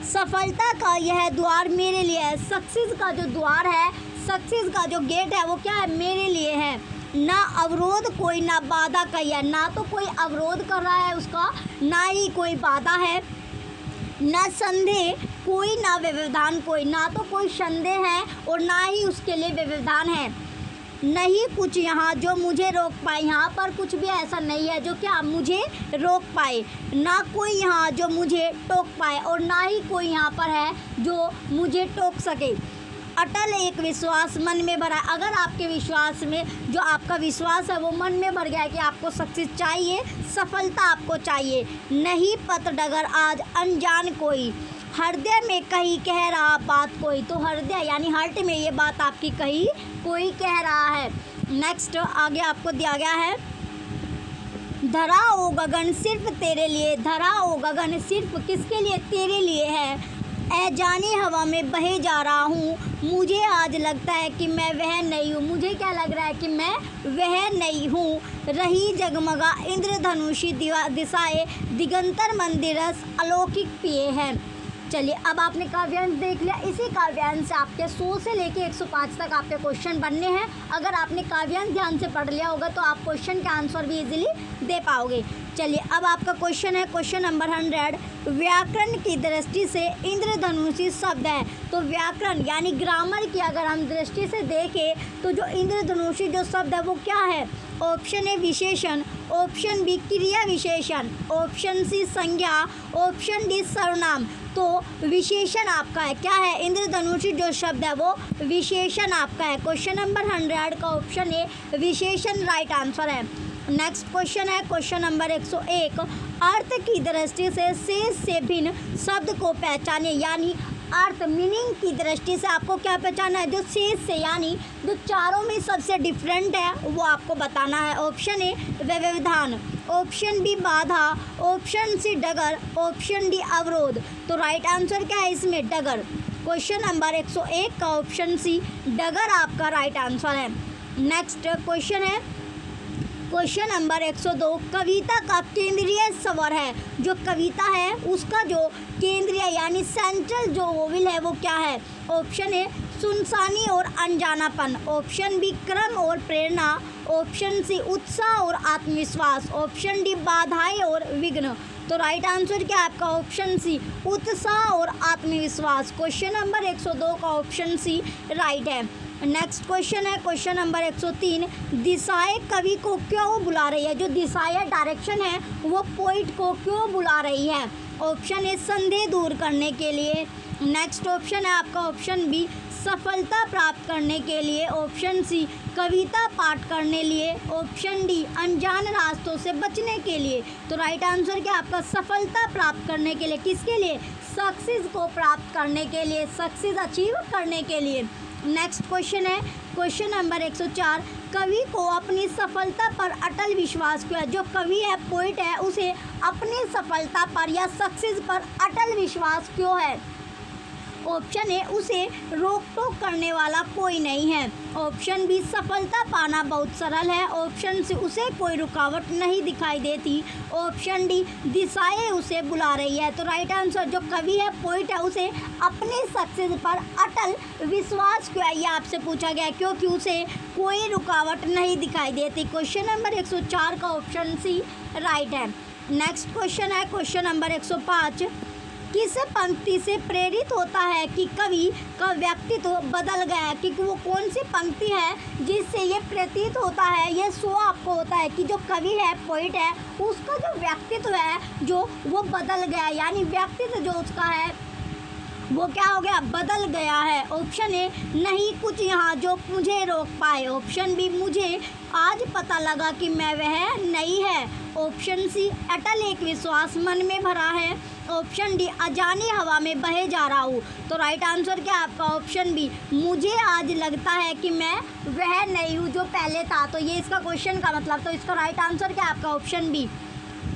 सफलता का यह द्वार मेरे लिए है। सक्सेस का जो द्वार है, सक्सेस का जो गेट है वो क्या है, मेरे लिए है। ना अवरोध कोई ना बाधा कही है, ना तो कोई अवरोध कर रहा है उसका, ना ही कोई बाधा है, ना संदेह कोई ना व्यवधान कोई, ना तो कोई संदेह है और ना ही उसके लिए व्यवधान है। नहीं कुछ यहाँ जो मुझे रोक पाए, यहाँ पर कुछ भी ऐसा नहीं है जो क्या मुझे रोक पाए। ना कोई यहाँ जो मुझे टोक पाए और ना ही कोई यहाँ पर है जो मुझे टोक सके। अटल एक विश्वास मन में भरा। अगर आपके विश्वास में जो आपका विश्वास है वो मन में भर गया है कि आपको सक्सेस चाहिए, सफलता आपको चाहिए। नहीं पत डगर आज अनजान कोई, हृदय में कहीं कह रहा बात कोई। तो हृदय यानी हार्ट में ये बात आपकी कहीं कोई कह रहा है। नेक्स्ट आगे आपको दिया गया है धरा ओ गगन सिर्फ तेरे लिए। धरा ओ गगन सिर्फ किसके लिए, तेरे लिए है। ऐ जाने हवा में बहे जा रहा हूँ, मुझे आज लगता है कि मैं वह नहीं हूँ। मुझे क्या लग रहा है कि मैं वह नहीं हूँ। रही जगमगा इंद्रधनुषी दिशाएं, दिगंतर मंदिरस अलौकिक पिए हैं। चलिए अब आपने काव्यांश देख लिया। इसी काव्यांश से आपके 100 से लेके 105 तक आपके क्वेश्चन बनने हैं। अगर आपने काव्यांश ध्यान से पढ़ लिया होगा तो आप क्वेश्चन के आंसर भी इजीली दे पाओगे। चलिए अब आपका क्वेश्चन है क्वेश्चन नंबर 100। व्याकरण की दृष्टि से इंद्रधनुषी शब्द है। तो व्याकरण यानी ग्रामर की अगर हम दृष्टि से देखें तो जो इंद्रधनुषी जो शब्द है वो क्या है। ऑप्शन ए विशेषण, ऑप्शन बी क्रिया विशेषण, ऑप्शन सी संज्ञा, ऑप्शन डी सर्वनाम। तो विशेषण आपका है क्या है, इंद्रधनुषी जो शब्द है वो विशेषण आपका है। क्वेश्चन नंबर 100 का ऑप्शन ए विशेषण राइट आंसर है। नेक्स्ट क्वेश्चन है क्वेश्चन नंबर 101। अर्थ की दृष्टि से शेष से भिन्न शब्द को पहचाने। यानी अर्थ मीनिंग की दृष्टि से आपको क्या पहचाना है, जो शेष से यानी जो चारों में सबसे डिफरेंट है वो आपको बताना है। ऑप्शन ए व्यवधान, ऑप्शन बी बाधा, ऑप्शन सी डगर, ऑप्शन डी अवरोध। तो राइट आंसर क्या है इसमें, डगर। क्वेश्चन नंबर 101 का ऑप्शन सी डगर आपका राइट आंसर है। नेक्स्ट क्वेश्चन है क्वेश्चन नंबर 102। कविता का केंद्रीय स्वर है। जो कविता है उसका जो केंद्रीय यानी सेंट्रल जो वोवेल है वो क्या है। ऑप्शन ए सुनसानी और अनजानापन, ऑप्शन बी क्रम और प्रेरणा, ऑप्शन सी उत्साह और आत्मविश्वास, ऑप्शन डी बाधाएं और विघ्न। तो राइट आंसर क्या है आपका, ऑप्शन सी उत्साह और आत्मविश्वास। क्वेश्चन नंबर 102 का ऑप्शन सी राइट है। नेक्स्ट क्वेश्चन है क्वेश्चन नंबर 103। दिशाएं कवि को क्यों बुला रही है। जो दिशाएं डायरेक्शन है वो पोइट को क्यों बुला रही है। ऑप्शन ए संदेह दूर करने के लिए, नेक्स्ट ऑप्शन है आपका ऑप्शन बी सफलता प्राप्त करने के लिए, ऑप्शन सी कविता पाठ करने लिए, ऑप्शन डी अनजान रास्तों से बचने के लिए। तो राइट आंसर क्या आपका सफलता प्राप्त करने के लिए, किसके लिए, सक्सेस को प्राप्त करने के लिए, सक्सेस अचीव करने के लिए। नेक्स्ट क्वेश्चन है क्वेश्चन नंबर 104। कवि को अपनी सफलता पर अटल विश्वास क्यों है। जो कवि है पोइट है उसे अपनी सफलता पर या सक्सेस पर अटल विश्वास क्यों है। ऑप्शन ए उसे रोक टोक करने वाला कोई नहीं है, ऑप्शन बी सफलता पाना बहुत सरल है, ऑप्शन सी उसे कोई रुकावट नहीं दिखाई देती, ऑप्शन डी दिशाएं उसे बुला रही है। तो राइट आंसर जो कवि है पोइट है उसे अपनी सक्सेस पर अटल विश्वास क्यों है, ये आपसे पूछा गया है क्योंकि उसे कोई रुकावट नहीं दिखाई देती। क्वेश्चन नंबर 104 का ऑप्शन सी राइट है। नेक्स्ट क्वेश्चन है क्वेश्चन नंबर 105। किस पंक्ति से प्रेरित होता है कि कवि का व्यक्तित्व बदल गया है। कि वो कौन सी पंक्ति है जिससे ये प्रतीत होता है, ये शो आपको होता है कि जो कवि है पोइट है उसका जो व्यक्तित्व है जो वो बदल गया, यानी व्यक्तित्व जो उसका है वो क्या हो गया, बदल गया है। ऑप्शन ए, नहीं कुछ यहाँ जो मुझे रोक पाए। ऑप्शन बी, मुझे आज पता लगा कि मैं वह नहीं है। ऑप्शन सी, अटल एक विश्वास मन में भरा है। ऑप्शन डी, अजानी हवा में बहे जा रहा हूँ। तो राइट आंसर क्या है आपका, ऑप्शन बी, मुझे आज लगता है कि मैं वह नहीं हूँ जो पहले था। तो ये इसका क्वेश्चन का मतलब, तो इसका राइट आंसर क्या है आपका, ऑप्शन बी।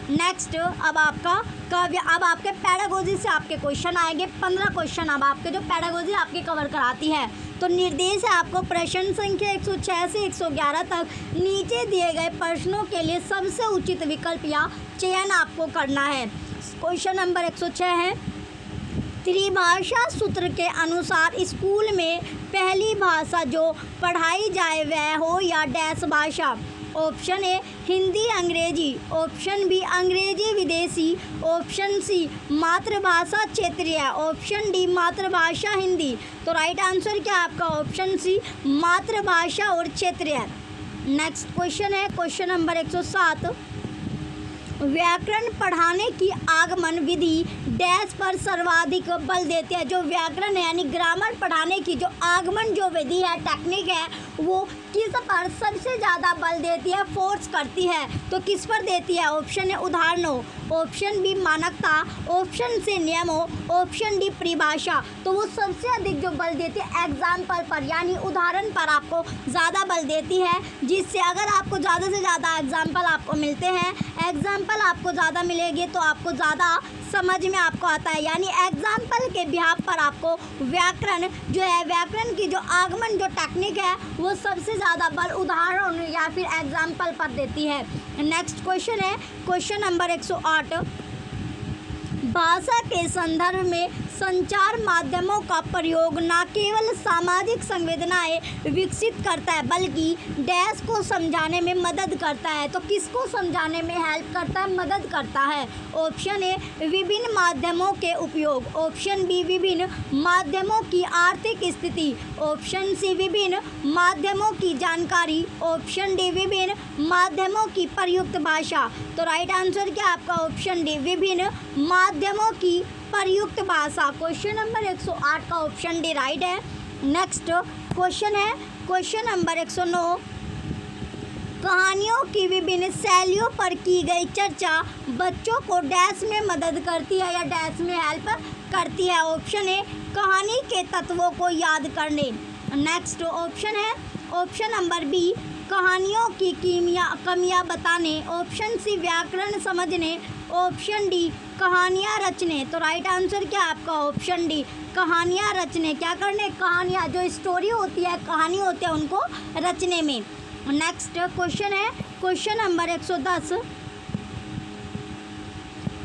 नेक्स्ट अब आपका काव्य, अब आपके पैडागोजी से आपके क्वेश्चन आएंगे। 15 क्वेश्चन अब आपके जो पैडागोजी आपके कवर कराती है। तो निर्देश है आपको प्रश्न संख्या 106 से 111 तक नीचे दिए गए प्रश्नों के लिए सबसे उचित विकल्प या चयन आपको करना है। क्वेश्चन नंबर 106 है, त्रिभाषा सूत्र के अनुसार स्कूल में पहली भाषा जो पढ़ाई जाए वह हो या डैश भाषा। ऑप्शन ए, हिंदी अंग्रेजी। ऑप्शन बी, अंग्रेजी विदेशी। ऑप्शन सी, मातृभाषा क्षेत्रीय। ऑप्शन डी, मातृभाषा हिंदी। तो राइट आंसर क्या है आपका, ऑप्शन सी, मातृभाषा और क्षेत्रीय। नेक्स्ट क्वेश्चन है क्वेश्चन नंबर 107, व्याकरण पढ़ाने की आगमन विधि डैश पर सर्वाधिक बल देती है। जो व्याकरण है यानी ग्रामर पढ़ाने की जो आगमन जो विधि है, टेक्निक है, वो किस पर सबसे ज़्यादा बल देती है, फोर्स करती है। तो किस पर देती है, ऑप्शन है उदाहरणों। Option B, मानकता। ऑप्शन से नियमों। ऑप्शन डी, परिभाषा। तो वो सबसे अधिक जो बल देती है एग्जाम्पल पर यानी उदाहरण पर आपको ज़्यादा बल देती है, जिससे अगर आपको ज़्यादा से ज़्यादा एग्जाम्पल आपको मिलते हैं, एग्जाम्पल आपको ज़्यादा मिलेंगे तो आपको ज़्यादा समझ में आपको आता है। यानी एग्जाम्पल के बिहाफ पर आपको व्याकरण जो है, व्याकरण की जो आगमन जो टेक्निक है, वो सबसे ज़्यादा बल उदाहरण या फिर एग्जाम्पल पर देती है। नेक्स्ट क्वेश्चन है क्वेश्चन नंबर 108, भाषा के संदर्भ में संचार माध्यमों का प्रयोग न केवल सामाजिक संवेदनाएं विकसित करता है बल्कि डैश को समझाने में मदद करता है। तो किसको समझाने में हेल्प करता है, मदद करता है। ऑप्शन ए, विभिन्न माध्यमों के उपयोग। ऑप्शन बी, विभिन्न माध्यमों की आर्थिक स्थिति। ऑप्शन सी, विभिन्न माध्यमों की जानकारी। ऑप्शन डी, विभिन्न माध्यमों की प्रयुक्त भाषा। तो राइट आंसर क्या आपका, ऑप्शन डी, विभिन्न माध्यमों की प्रयुक्त भाषा। क्वेश्चन नंबर 108 का ऑप्शन डी राइट है। नेक्स्ट क्वेश्चन है क्वेश्चन नंबर 109, कहानियों की विभिन्न शैलियों पर की गई चर्चा बच्चों को डैश में मदद करती है या डैश में हेल्प करती है। ऑप्शन ए, कहानी के तत्वों को याद करने। नेक्स्ट ऑप्शन है ऑप्शन नंबर बी, कहानियों की कमियां बताने। ऑप्शन सी, व्याकरण समझने। ऑप्शन डी, कहानियाँ रचने। तो राइट आंसर क्या है आपका, ऑप्शन डी, कहानियाँ रचने। क्या करने, कहानियाँ जो स्टोरी होती है, कहानी होती है, उनको रचने में। नेक्स्ट क्वेश्चन है क्वेश्चन नंबर 110,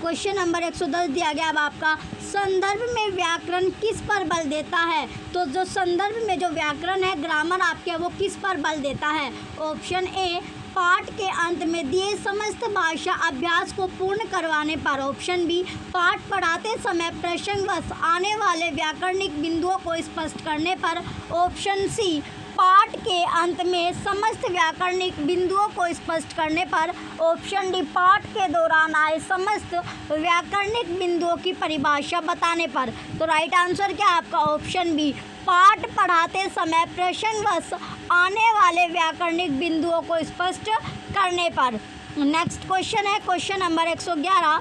क्वेश्चन नंबर 110 दिया गया अब आपका, संदर्भ में व्याकरण किस पर बल देता है। तो जो संदर्भ में जो व्याकरण है, ग्रामर आपके, वो किस पर बल देता है। ऑप्शन ए, पाठ के अंत में दिए समस्त भाषा अभ्यास को पूर्ण करवाने पर। ऑप्शन बी, पाठ पढ़ाते समय प्रसंगवश आने वाले व्याकरणिक बिंदुओं को स्पष्ट करने पर। ऑप्शन सी, पाठ के अंत में समस्त व्याकरणिक बिंदुओं को स्पष्ट करने पर। ऑप्शन डी, पाठ के दौरान आए समस्त व्याकरणिक बिंदुओं की परिभाषा बताने पर। तो राइट आंसर क्या है आपका, ऑप्शन बी, पाठ पढ़ाते समय प्रसंगवश आने वाले व्याकरणिक बिंदुओं को स्पष्ट करने पर। नेक्स्ट क्वेश्चन है क्वेश्चन नंबर 111,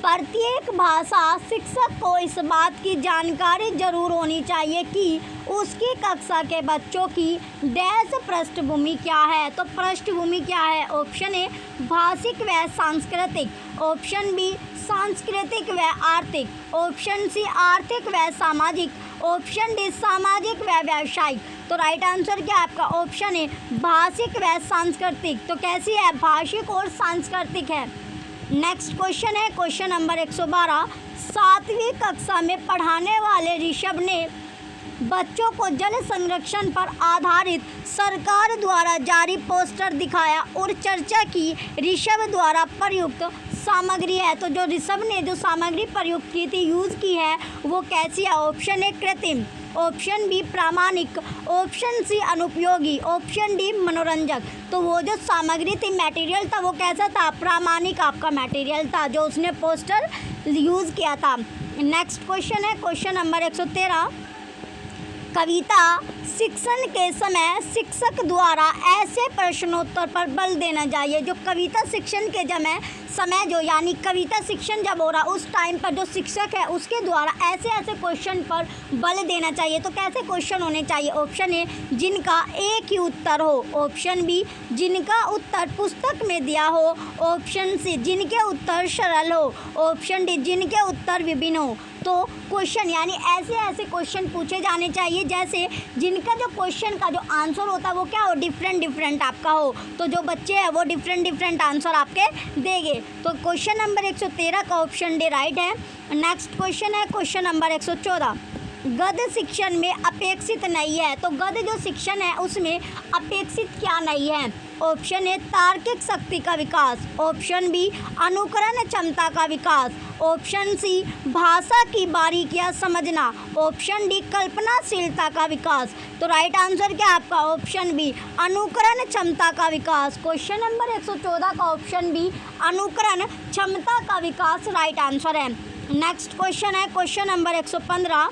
प्रत्येक भाषा शिक्षक को इस बात की जानकारी जरूर होनी चाहिए कि उसकी कक्षा के बच्चों की डैश पृष्ठभूमि क्या है। तो पृष्ठभूमि क्या है, ऑप्शन ए, भाषिक व सांस्कृतिक। ऑप्शन बी, सांस्कृतिक व आर्थिक। ऑप्शन सी, आर्थिक व सामाजिक। ऑप्शन डी, सामाजिक व व्यावसायिक। तो राइट आंसर क्या है आपका, ऑप्शन ए, भाषिक व सांस्कृतिक। तो कैसी है, भाषिक और सांस्कृतिक है। नेक्स्ट क्वेश्चन है क्वेश्चन नंबर 112, 7वीं कक्षा में पढ़ाने वाले ऋषभ ने बच्चों को जल संरक्षण पर आधारित सरकार द्वारा जारी पोस्टर दिखाया और चर्चा की। ऋषभ द्वारा प्रयुक्त सामग्री है, तो जो ऋषभ ने जो सामग्री प्रयुक्त की थी, यूज़ की है, वो कैसी है। ऑप्शन ए, कृत्रिम। ऑप्शन बी, प्रामाणिक। ऑप्शन सी, अनुपयोगी। ऑप्शन डी, मनोरंजक। तो वो जो सामग्री थी, मटेरियल था, वो कैसा था, प्रामाणिक आपका मटेरियल था जो उसने पोस्टर यूज़ किया था। नेक्स्ट क्वेश्चन है क्वेश्चन नंबर 113। कविता शिक्षण के समय शिक्षक द्वारा ऐसे प्रश्नोत्तर पर बल देना चाहिए। जो कविता शिक्षण के समय जो यानी कविता शिक्षण जब हो रहा उस टाइम पर जो शिक्षक है उसके द्वारा ऐसे ऐसे क्वेश्चन पर बल देना चाहिए। तो कैसे क्वेश्चन होने चाहिए? ऑप्शन ए जिनका एक ही उत्तर हो, ऑप्शन बी जिनका उत्तर पुस्तक में दिया हो, ऑप्शन सी जिनके उत्तर सरल हो, ऑप्शन डी जिनके उत्तर विभिन्न हो। तो क्वेश्चन यानी ऐसे ऐसे क्वेश्चन पूछे जाने चाहिए जैसे जिनका जो क्वेश्चन का जो आंसर होता है वो क्या हो, डिफरेंट आपका हो। तो जो बच्चे हैं वो डिफरेंट आंसर आपके देंगे। तो क्वेश्चन नंबर 113 का ऑप्शन डी राइट है। नेक्स्ट क्वेश्चन है क्वेश्चन नंबर 114। गद्य शिक्षण में अपेक्षित नहीं है। तो गद्य जो शिक्षण है उसमें अपेक्षित क्या नहीं है? ऑप्शन ए तार्किक शक्ति का विकास, ऑप्शन बी अनुकरण क्षमता का विकास, ऑप्शन सी भाषा की बारीकियां समझना, ऑप्शन डी कल्पनाशीलता का विकास। तो राइट आंसर क्या है आपका? ऑप्शन बी अनुकरण क्षमता का विकास। क्वेश्चन नंबर 114 का ऑप्शन बी अनुकरण क्षमता का विकास राइट आंसर है। नेक्स्ट क्वेश्चन है क्वेश्चन नंबर 115।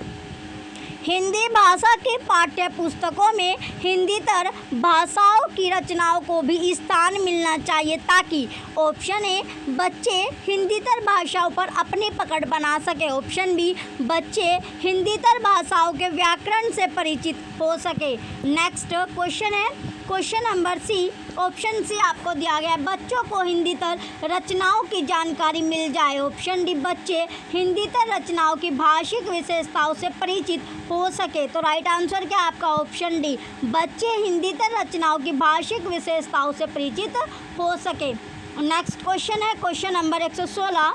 हिंदी भाषा के पाठ्य पुस्तकों में हिंदीतर भाषाओं की रचनाओं को भी स्थान मिलना चाहिए ताकि ऑप्शन ए बच्चे हिंदीतर भाषाओं पर अपनी पकड़ बना सके, ऑप्शन बी बच्चे हिंदीतर भाषाओं के व्याकरण से परिचित हो सके। नेक्स्ट क्वेश्चन है question number C, option C आपको दिया गया है बच्चों को हिंदीतर रचनाओं की जानकारी मिल जाए, ऑप्शन डी बच्चे हिंदीतर रचनाओं की भाषिक विशेषताओं से परिचित हो सके। तो राइट आंसर क्या आपका? ऑप्शन डी बच्चे हिंदीतर रचनाओं की भाषिक विशेषताओं से परिचित हो सके। नेक्स्ट क्वेश्चन है क्वेश्चन नंबर 116।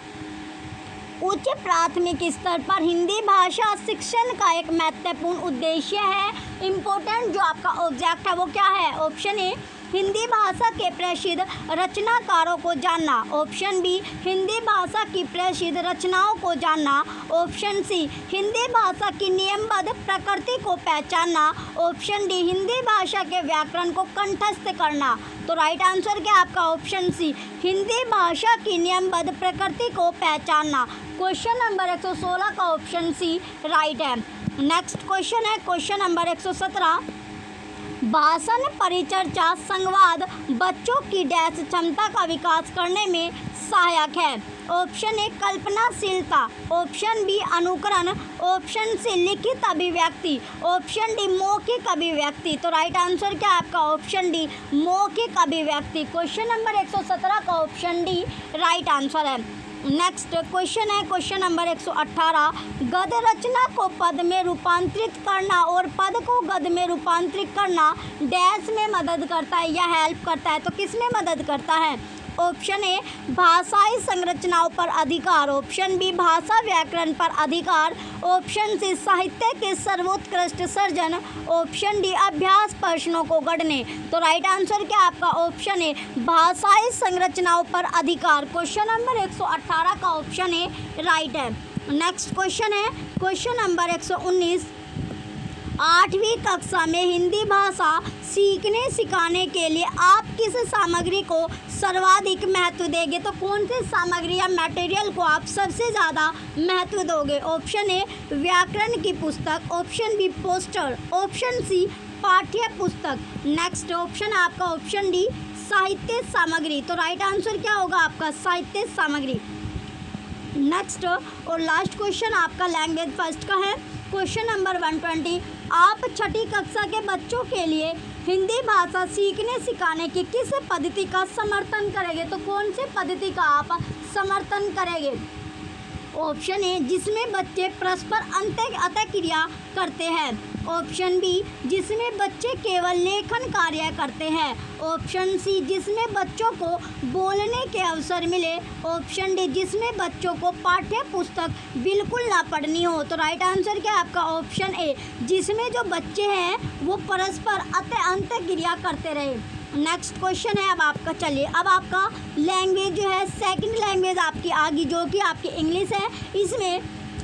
उच्च प्राथमिक स्तर पर हिंदी भाषा शिक्षण का एक महत्वपूर्ण उद्देश्य है, इम्पोर्टेंट जो आपका ऑब्जेक्ट है वो क्या है? ऑप्शन ए हिंदी भाषा के प्रसिद्ध रचनाकारों को जानना, ऑप्शन बी हिंदी भाषा की प्रसिद्ध रचनाओं को जानना, ऑप्शन सी हिंदी भाषा की नियमबद्ध प्रकृति को पहचानना, ऑप्शन डी हिंदी भाषा के व्याकरण को कंठस्थ करना। तो राइट आंसर क्या आपका? ऑप्शन सी हिंदी भाषा की नियमबद्ध प्रकृति को पहचानना। क्वेश्चन नंबर 116 का ऑप्शन सी राइट है। नेक्स्ट क्वेश्चन है क्वेश्चन नंबर 117। भाषण परिचर्चा संवाद बच्चों की डैश क्षमता का विकास करने में सहायक है, ऑप्शन ए कल्पनाशीलता, ऑप्शन बी अनुकरण, ऑप्शन सी लिखित अभिव्यक्ति, ऑप्शन डी मौखिक अभिव्यक्ति। तो राइट आंसर क्या है आपका? ऑप्शन डी मौखिक अभिव्यक्ति। क्वेश्चन नंबर 117 का ऑप्शन डी राइट आंसर है। नेक्स्ट क्वेश्चन है क्वेश्चन नंबर 118। गद्य रचना को पद में रूपांतरित करना और पद को गद्य में रूपांतरित करना डैश में मदद करता है या हेल्प करता है। तो किस में मदद करता है? ऑप्शन ए भाषाई संरचनाओं पर अधिकार, ऑप्शन बी भाषा व्याकरण पर अधिकार, ऑप्शन सी साहित्य के सर्वोत्कृष्ट सर्जन, ऑप्शन डी अभ्यास प्रश्नों को गढ़ने। तो राइट आंसर क्या आपका? ऑप्शन ए भाषाई संरचनाओं पर अधिकार। क्वेश्चन नंबर 118 का ऑप्शन ए राइट है। नेक्स्ट क्वेश्चन है क्वेश्चन नंबर 119। 8वीं कक्षा में हिंदी भाषा सीखने सिखाने के लिए आप किस सामग्री को सर्वाधिक महत्व देंगे? तो कौन सी सामग्री या मटेरियल को आप सबसे ज़्यादा महत्व दोगे? ऑप्शन ए व्याकरण की पुस्तक, option B poster, option C पाठ्य पुस्तक। नेक्स्ट ऑप्शन आपका ऑप्शन डी साहित्य सामग्री। तो राइट आंसर क्या होगा आपका? साहित्य सामग्री। नेक्स्ट और लास्ट क्वेश्चन आपका लैंग्वेज फर्स्ट का है क्वेश्चन नंबर 120। आप छठी कक्षा के बच्चों के लिए हिंदी भाषा सीखने सिखाने की किस पद्धति का समर्थन करेंगे? तो कौन से पद्धति का आप समर्थन करेंगे? ऑप्शन ए जिसमें बच्चे परस्पर अंतःक्रिया करते हैं, ऑप्शन बी जिसमें बच्चे केवल लेखन कार्य करते हैं, ऑप्शन सी जिसमें बच्चों को बोलने के अवसर मिले, ऑप्शन डी जिसमें बच्चों को पाठ्य पुस्तक बिल्कुल ना पढ़नी हो। तो राइट आंसर क्या है आपका? ऑप्शन ए जिसमें जो बच्चे हैं वो परस्पर अंतःक्रिया करते रहे। नेक्स्ट क्वेश्चन है अब आपका, चलिए अब आपका लैंग्वेज जो है सेकंड लैंग्वेज आपकी आ गई जो कि आपकी इंग्लिश है। इसमें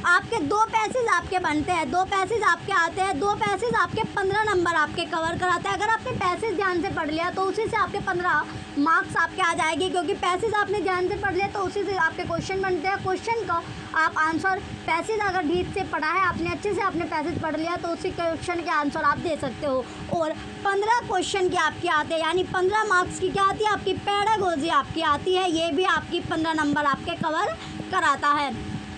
आपके 2 पैसेज आपके बनते हैं, 2 पैसेज आपके आते हैं, 2 पैसेज आपके 15 नंबर आपके कवर कराते हैं। अगर आपने पैसेज ध्यान से पढ़ लिया तो उसी से आपके 15 मार्क्स आपके आ जाएंगे, क्योंकि पैसेज आपने ध्यान से पढ़ लिया तो उसी से आपके क्वेश्चन बनते हैं। क्वेश्चन का आप आंसर पैसेज अगर ठीक से पढ़ा है आपने, अच्छे से आपने पैसेज पढ़ लिया तो उसी क्वेश्चन के आंसर आप दे सकते हो। और 15 क्वेश्चन के आपके आते हैं, यानी 15 मार्क्स की क्या आती है आपकी पेडागोजी आपकी आती है, ये भी आपकी 15 नंबर आपके कवर कराता है।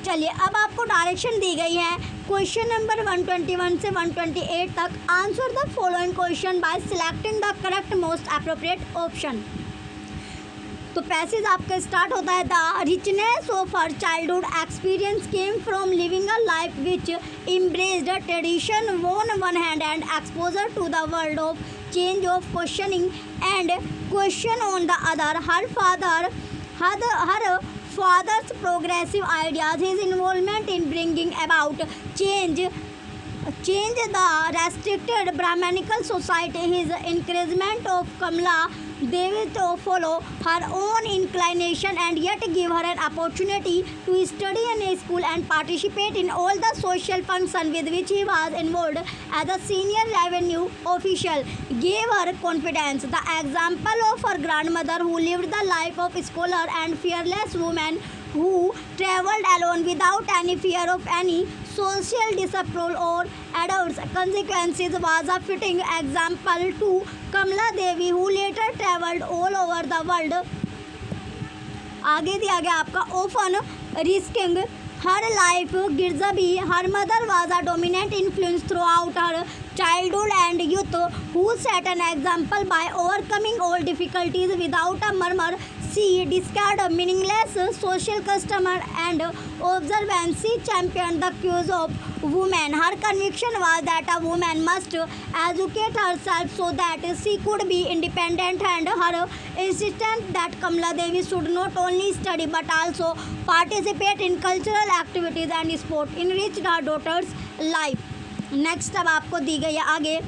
चलिए अब आपको डायरेक्शन दी गई है क्वेश्चन नंबर 121 से 128 तक। Answer the following question by selecting the correct most appropriate option. तो पैसेज आपका स्टार्ट होता है, the richness of her childhood experience came from living a life which embraced tradition on one hand and exposure to the world of change of questioning and question on the other. Her father's progressive ideas, his involvement in bringing about change the restricted Brahmanical society, his encouragement of Kamala Devi to follow her own inclination and yet give her an opportunity to study in a school and participate in all the social functions with which he was involved as a senior revenue official, gave her confidence. The example of her grandmother, who lived the life of a scholar and fearless woman who travelled alone without any fear of any social disapproval or adverse consequences, was a fitting example to Kamala Devi, who later travelled all over the world. आगे दिया गया आपका often risking her life vis-a-vis her mother was a dominant influence throughout her childhood and youth, who set an example by overcoming all difficulties without a murmur. She discarded meaningless social custom and observance. She championed the cause of women. Her conviction was that a woman must educate herself so that she could be independent, and her insistence that Kamala Devi should not only study but also participate in cultural activities and sport enriched her daughter's life. Next अब आपको दी गई है आगे,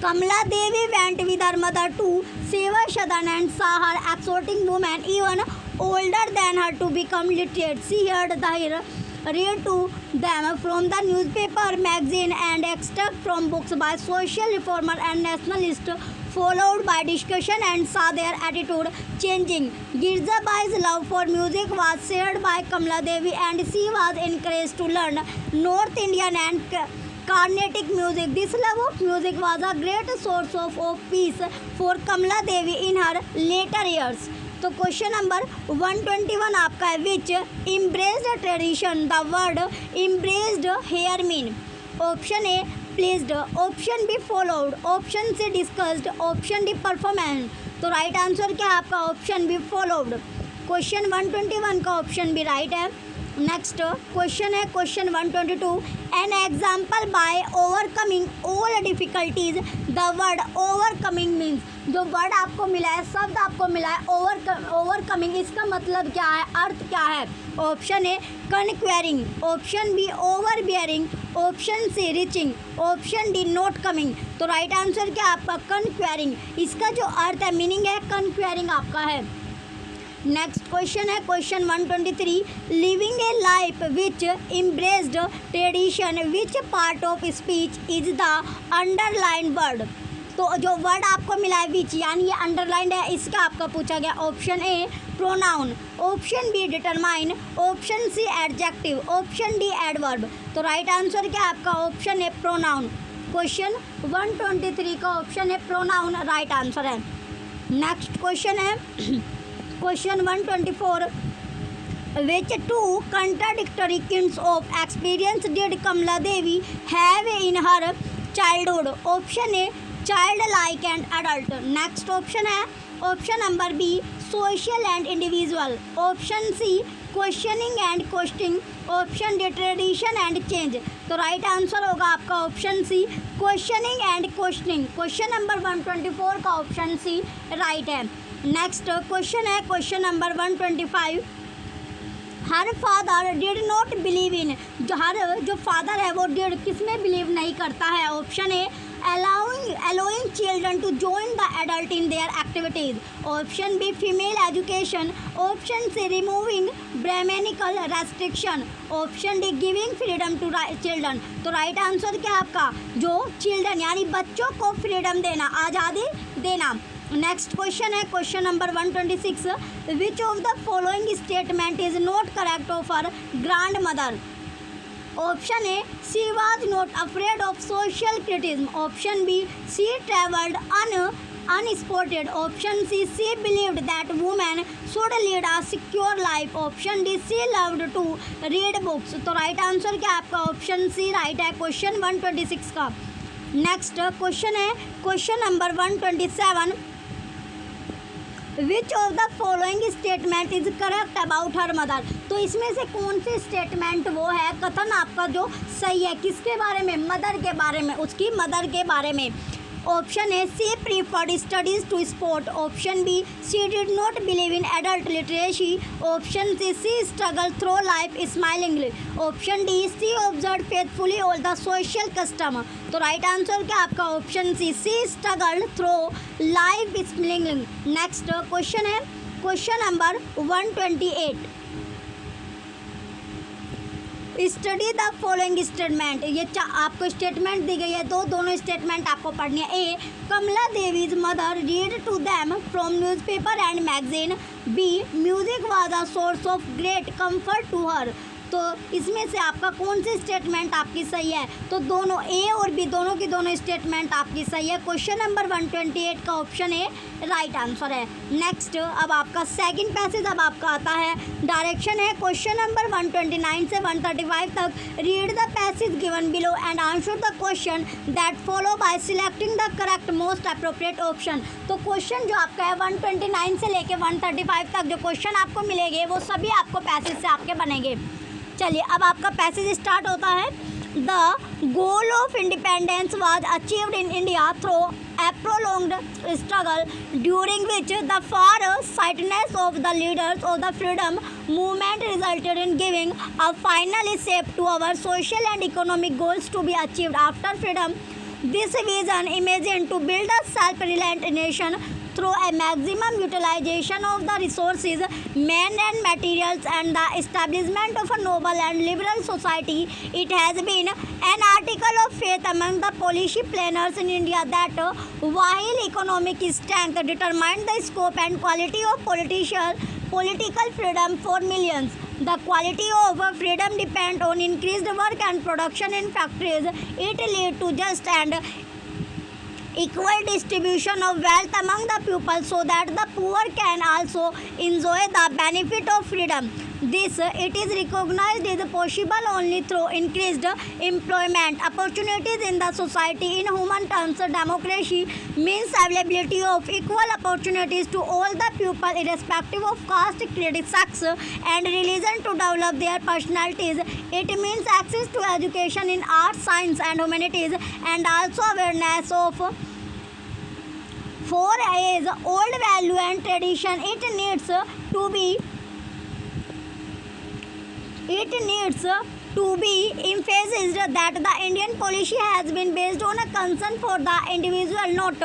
Kamala Devi went with her mother to Seva Sadan and saw her exhorting women even older than her to become literate. She heard read to them from the newspaper, magazine and extract from books by social reformer and nationalist, followed by discussion, and saw their attitude changing. Girzabai's love for music was shared by Kamala Devi and she was encouraged to learn North Indian and Carnatic music. This love of music was a great source of peace for Kamala Devi in her later years. तो question number 121 आपका है, which embraced tradition, the word embraced here mean. Option A pleased, option B followed, option C discussed, option D performance. तो right answer क्या है आपका option B followed. Question 121 का option B right है। Next question है question 122, an example by overcoming all difficulties. The word overcoming means, जो word आपको मिला है, शब्द आपको मिला है ओवरकमिंग, इसका मतलब क्या है, अर्थ क्या है। Option A conquering, option B overbearing, option C reaching, option D not coming. तो राइट आंसर क्या आपका कनक्वेरिंग, इसका जो अर्थ है मीनिंग है कनक्वेरिंग आपका है। नेक्स्ट क्वेश्चन है question 123, living A life which embraced tradition, which part of speech is the underline word. तो जो वर्ड आपको मिला है विच, यानी ये अंडरलाइंड है, इसका आपका पूछा गया। Option A pronoun, option B determine, option C adjective, option D adverb. तो राइट आंसर क्या आपका ऑप्शन है प्रोनाउन। क्वेश्चन 123 का ऑप्शन है प्रोनाउन राइट आंसर है। नेक्स्ट क्वेश्चन है question 124, which two contradictory kinds of experience did Kamala Devi have in her childhood? Option A childlike and adult. Next option है option number B social and individual. Option C questioning and questioning. Option D tradition and change. तो right answer होगा आपका option C questioning and questioning. Question number 124 का option C right है। Next question है question number 125, her father did not believe in, जो father है वो did किस में बिलीव नहीं करता है। Option A allowing allowing children to join the adult in their activities. Option B, female education. Option C, removing Brahmanical restriction. Option D, giving freedom to children. तो right answer क्या है आपका, जो चिल्ड्रन यानी बच्चों को फ्रीडम देना, आज़ादी देना। नेक्स्ट क्वेश्चन है question number 126, which of the following statement is not correct of her grandmother. Option A, she was not afraid of social criticism. Option B, she travelled unsupported. Option C, she believed that women should lead a secure life. Option D, she loved to read books. तो right answer क्या आपका option C right है question 126 का। Next question है question number 127, which of the following statement is correct about her mother. तो इसमें से कौन सी स्टेटमेंट वो है, कथन आपका जो सही है, किसके बारे में, मदर के बारे में, उसकी मदर के बारे में। Option A, she preferred studies to sport. Option B, she did not believe in adult literacy. Option C struggle through life smilingly. Option D, she observe faithfully all the social custom. तो right answer क्या आपका option C struggle through life smilingly. Next question है question number 128, study the following statement. ये आपको statement दी गई है, दोनों statement आपको पढ़नी है। A, Kamala Devi's mother read to them from newspaper and magazine. B, music was a source of great comfort to her. तो इसमें से आपका कौन सी स्टेटमेंट आपकी सही है, तो दोनों ए और बी दोनों की दोनों स्टेटमेंट आपकी सही है। क्वेश्चन नंबर 128 का ऑप्शन ए राइट आंसर है। नेक्स्ट अब आपका सेकंड पैसेज अब आपका आता है, डायरेक्शन है क्वेश्चन नंबर 129 से 135 तक। Read the passage given below and answer the question that follow by selecting the correct most appropriate option. तो क्वेश्चन जो आपका है 129 से लेके 135 तक जो क्वेश्चन आपको मिलेंगे वो सभी आपको पैसेज से आपके बनेंगे। चलिए अब आपका पैसेज स्टार्ट होता है। The goal of independence was achieved in India through a prolonged struggle during which the far-sightedness of the leaders of the freedom movement resulted in giving a final shape to our social and economic goals to be achieved after freedom. This vision imagined to build a self-reliant nation through a maximum utilization of the resources, men and materials, and the establishment of a noble and liberal society. It has been an article of faith among the policy planners in India that while economic strength determined the scope and quality of political freedom for millions, the quality of freedom depends on increased work and production in factories. It leads to just and equal distribution of wealth among the people so that the poor can also enjoy the benefit of freedom. This it is recognized is possible only through increased employment opportunities in the society. In human terms, democracy means availability of equal opportunities to all the people irrespective of caste, creed, sex and religion to develop their personalities. It means access to education in arts, science and humanities and also awareness of for age old value and tradition. It needs to be emphasized that the Indian policy has been based on a concern for the individual not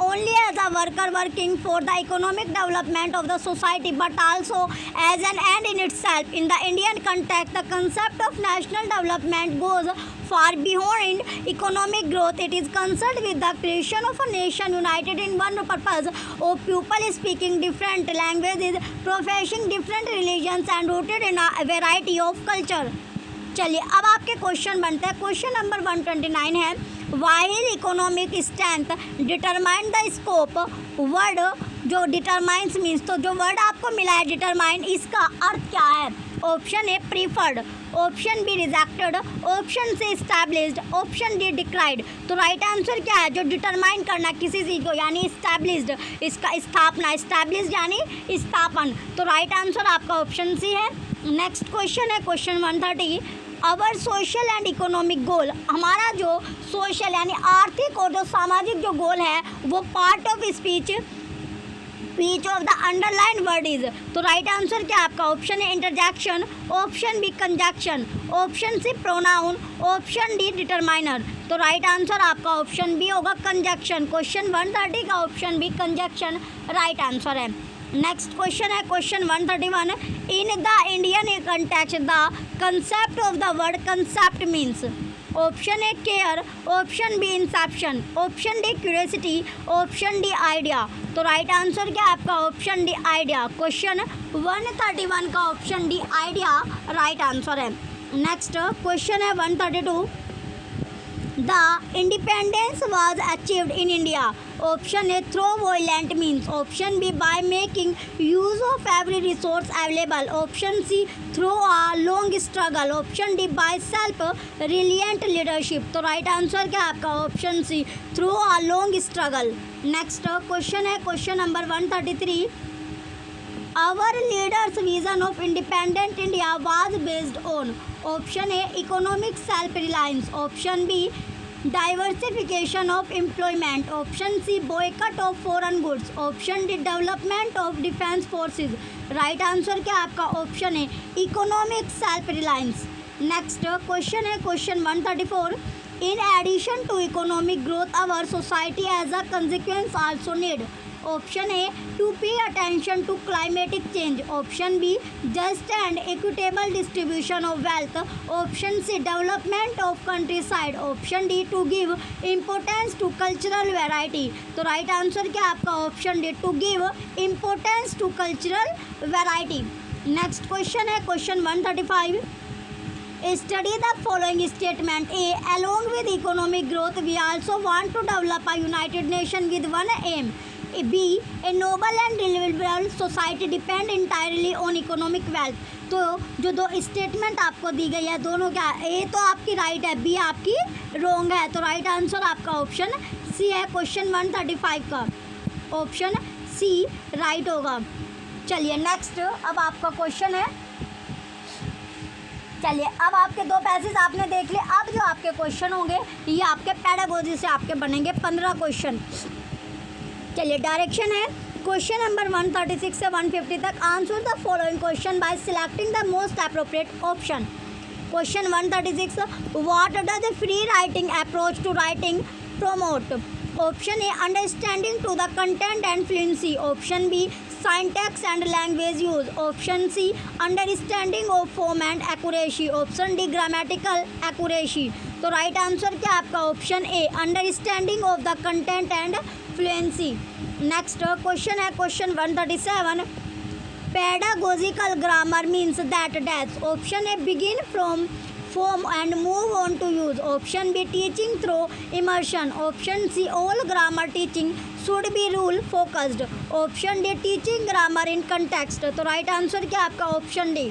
only as a worker working for the economic development of the society but also as an end in itself. In the Indian context, the concept of national development goes far beyond economic growth. It is concerned with the creation of a nation united in one purpose of people speaking different languages, professing different religions and rooted in a variety of culture. चलिए अब आपके question बनते हैं। Question number 129 है, while economic strength determine the scope. Word जो determines means, तो जो word आपको मिला है डिटरमाइन, इसका अर्थ क्या है। Option A preferred, option B rejected, option C established, option D decried. तो राइट आंसर क्या है, जो डिटरमाइन करना किसी चीज़ को यानी एस्टैब्लिश्ड, इसका स्थापना, एस्टैब्लिश्ड यानी स्थापन। तो राइट आंसर आपका ऑप्शन सी है। नेक्स्ट क्वेश्चन है question 130, our social and economic goal. हमारा जो सोशल यानी आर्थिक और जो सामाजिक जो गोल है वो part of speech of the underline word is. तो राइट आंसर क्या आपका ऑप्शन है interjection, option B conjunction, option C pronoun, option D determiner. तो राइट आंसर आपका ऑप्शन बी होगा कंजक्शन। क्वेश्चन 130 का option B conjunction right answer है। Next question है question 131। In the Indian context the concept of the word concept means. Option A care, option B inception, option D curiosity, option D idea. तो right answer क्या है आपका option D idea. Question 131 का option D idea right answer है। Next question है 132। The independence was achieved in India. Option A through violent means, option B by making use of every resource available, option C through a long struggle, option D by self reliant leadership. तो right answer क्या है आपका option C through a long struggle. Next question है question number 133। Our leaders vision of independent India was based on. Option A economic self reliance, option B diversification of employment, option C boycott of foreign goods, option D development of defence forces. Right answer क्या आपका option है economic self reliance. Next question है question 134। In addition to economic growth our society as a consequence also need. Option A to pay attention to climatic change, option B just and equitable distribution of wealth, option C development of countryside, option D to give importance to cultural variety. तो right answer क्या आपका option D to give importance to cultural variety. Next question है question 135। Study the following statement. A. Along with economic growth, we also want to develop a United Nations with one aim. B. A noble and liberal society depend entirely on economic wealth. तो जो दो statement आपको दी गई है दोनों क्या, ए तो आपकी राइट है, बी आपकी रॉन्ग है। तो राइट आंसर आपका ऑप्शन सी है क्वेश्चन 135 का, ऑप्शन सी राइट होगा। चलिए नेक्स्ट अब आपका क्वेश्चन है, चलिए अब आपके दो पैसेज आपने देख लिए। अब जो आपके क्वेश्चन होंगे ये आपके पेडागोजी से आपके बनेंगे 15 क्वेश्चन। चलिए डायरेक्शन है क्वेश्चन नंबर 136 से 150 तक। Answer the following question by selecting the most appropriate option. Question 136। What does the free writing approach to writing promote. Option A understanding to the content and fluency, option B syntax and language use, option C understanding of form and accuracy, option D grammatical accuracy। तो right answer क्या आपका option A understanding of the content and fluency. Next question है question 137। Pedagogical grammar means that dash, option A begin from form and move on to use, option B teaching through immersion, option C all grammar teaching should be rule focused, option D teaching grammar in context। तो right answer क्या आपका option D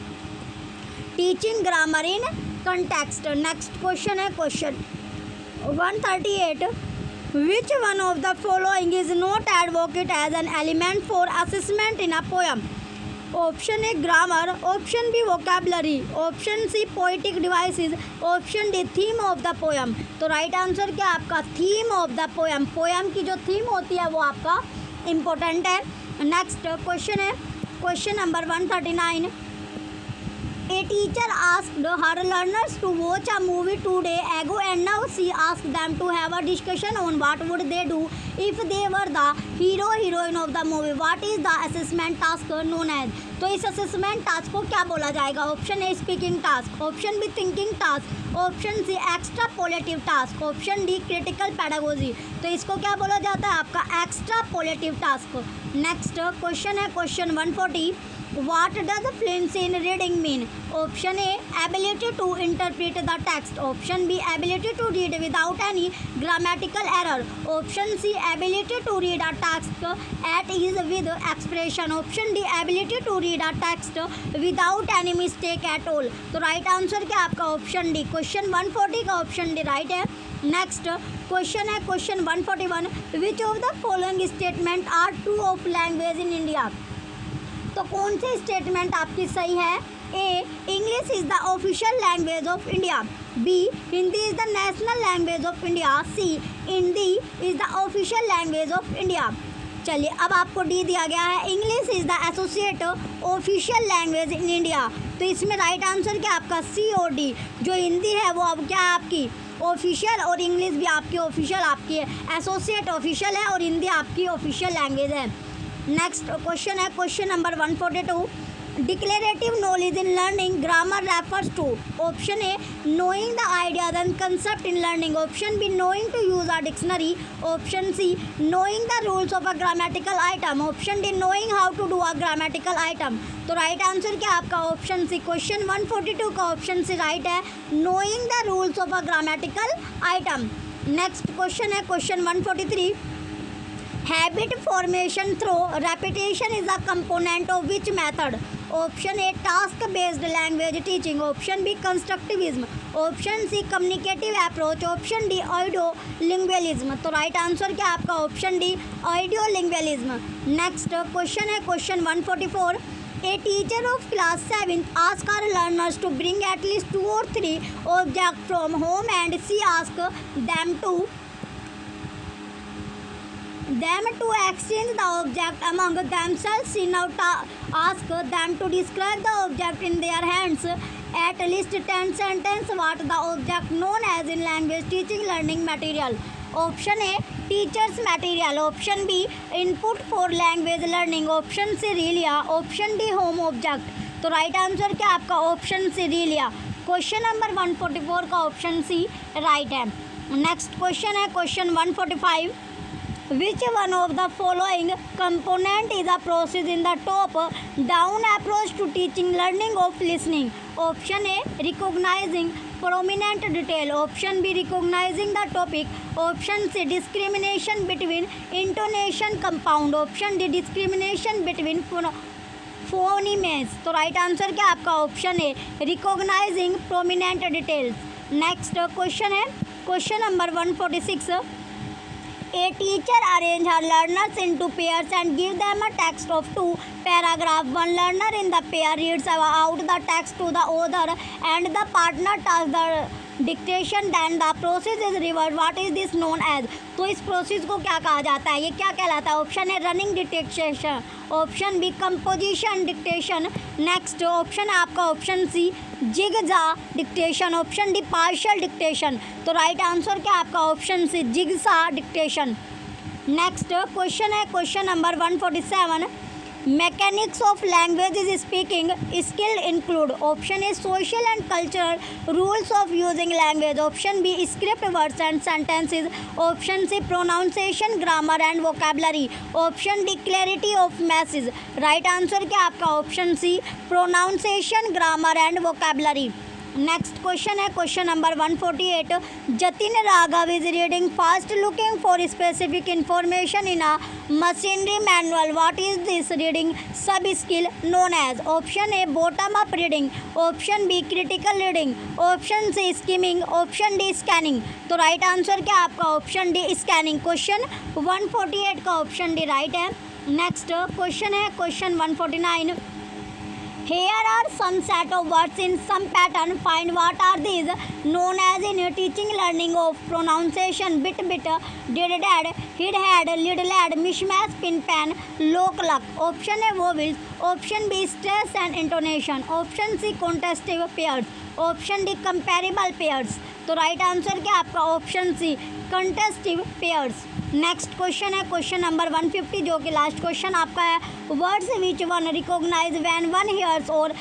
teaching grammar in context. Next question है question 138। Which one of the following is not advocate as an element for assessment in a poem. Option A grammar, option B vocabulary, option C poetic devices, option D theme of the poem. तो right answer क्या आपका theme of the poem. Poem की जो theme होती है वो आपका important है। नेक्स्ट क्वेश्चन है question number 139। A teacher asked her learners to watch a movie 2 days ago and now she asked them to have a discussion on what would they do if they were the hero heroine of the movie. What is the assessment task known as? तो इस assessment task को क्या बोला जाएगा। Option A speaking task, option B thinking task, option C extrapolative task, option D critical pedagogy. तो इसको क्या बोला जाता है आपका एक्स्ट्रापोलेटिव टास्क। नेक्स्ट क्वेश्चन है question 140। What does fluency in reading mean? Option A ability to interpret the text, option B ability to read without any grammatical error, option C ability to read a text at ease with expression, option D ability to read a text without any mistake at all। तो right answer क्या आपका option D question 140 का option D right है। Next question है question 141। Which of the following statement are true of language in India. तो कौन सी statement आपकी सही है। A English is the official language of India, B Hindi is the national language of India, C Hindi is the official language of India. चलिए अब आपको D दिया गया है English is the associate official language in India. तो इसमें right answer क्या आपका COD। जो हिंदी है वो अब क्या है आपकी ऑफिशियल, और इंग्लिश भी आपकी ऑफिशियल, आपकी एसोसिएट ऑफिशियल है, और हिंदी आपकी ऑफिशियल लैंग्वेज है। नेक्स्ट क्वेश्चन है question number 142। Declarative knowledge in learning grammar refers to. Option A knowing the ideas and concept in learning, option B knowing to use a dictionary, option C knowing the rules of a grammatical item, option D knowing how to do a grammatical item। तो right answer क्या आपका option C, question 142 का option C right है, knowing the rules of a grammatical item। Next question है question 143। Habit formation through repetition is a component of which method. Option A task based language teaching, option B constructivism, option C communicative approach, option D audio lingualism. तो right answer क्या आपका option D audio lingualism. Next question है question 144। A teacher of class 7th asked her learners to bring at least 2 or 3 objects from home and she asked them to exchange the object among themselves. She now ask them to describe the object in their hands. At least 10 sentences what the object known as in language teaching learning material. Option A teachers material, option B input for language learning, option C relia, option D home object। तो right answer क्या आपका option सी रिलिया। Question number 144 का option C right है। Next question है question 145। Which one of the following component is a process in the top down approach to teaching learning of listening? Option A recognizing prominent detail, option B recognizing the topic, option C discrimination between intonation compound, option D discrimination between phonemes। तो right answer क्या आपका option ए recognizing prominent details। Next question है question number 146। A teacher arrange her learners into pairs and give them a text of 2 paragraphs. One learner in the pair reads out the text to the other and the partner does the dictation, then the process is reversed. What is this known as? तो इस process को क्या कहा जाता है, ये क्या कहलाता है? ऑप्शन है running dictation, option B composition dictation, next option है आपका option C jigsaw dictation, option D partial dictation. तो राइट आंसर क्या आपका option C jigsaw dictation. Next question है question number 147। Mechanics of language speaking skill include, option A social and cultural rules of using language, option B script words and sentences, option C pronunciation grammar and vocabulary, option D clarity of message. Right answer क्या आपका option C pronunciation grammar and vocabulary. Next question है question number 148। Jatin Raghav is reading fast looking for specific information in a machinery manual. What is this reading sub skill known as? Option A bottom up reading, option B critical reading, option C skimming, option D scanning. तो right answer क्या आपका option D scanning. Question 148 का option D right है। Next question है question 149। Here are some set of words in some pattern. Find what are these known as in teaching learning of pronunciation. Bit, did, dad, hid, had, lid, lad, mishmash, pin, pan, lock, luck. Option A vowels, option B stress and intonation, option C contestive pairs, option D comparable pairs। तो right answer क्या आपका option C contrastive pairs. Next question है question number 150 जो कि last question आपका है। Words which one recognise when one hears or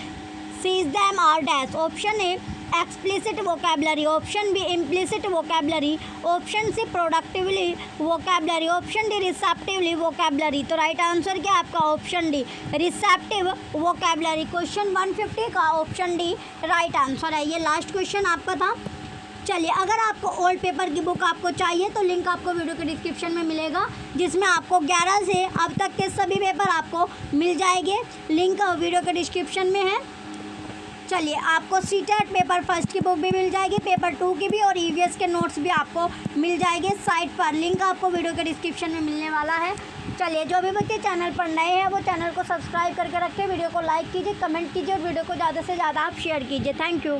sees them are dash. Option A explicit vocabulary, option B implicit vocabulary, option C productively vocabulary, option D receptively vocabulary. तो right answer क्या आपका option D receptive vocabulary. Question 150 का option D right answer है। ये last question आपका था। चलिए अगर आपको ओल्ड पेपर की बुक आपको चाहिए तो लिंक आपको वीडियो के डिस्क्रिप्शन में मिलेगा, जिसमें आपको 11 से अब तक के सभी पेपर आपको मिल जाएंगे। लिंक वीडियो के डिस्क्रिप्शन में है। चलिए आपको सीटेट पेपर फर्स्ट की बुक भी मिल जाएगी, पेपर 2 की भी, और ईवीएस के नोट्स भी आपको मिल जाएंगे साइट पर। लिंक आपको वीडियो के डिस्क्रिप्शन में मिलने वाला है। चलिए जो भी बच्चे चैनल पर नए हैं वो चैनल को सब्सक्राइब करके रखें, वीडियो को लाइक कीजिए, कमेंट कीजिए और वीडियो को ज़्यादा से ज़्यादा आप शेयर कीजिए। Thank you.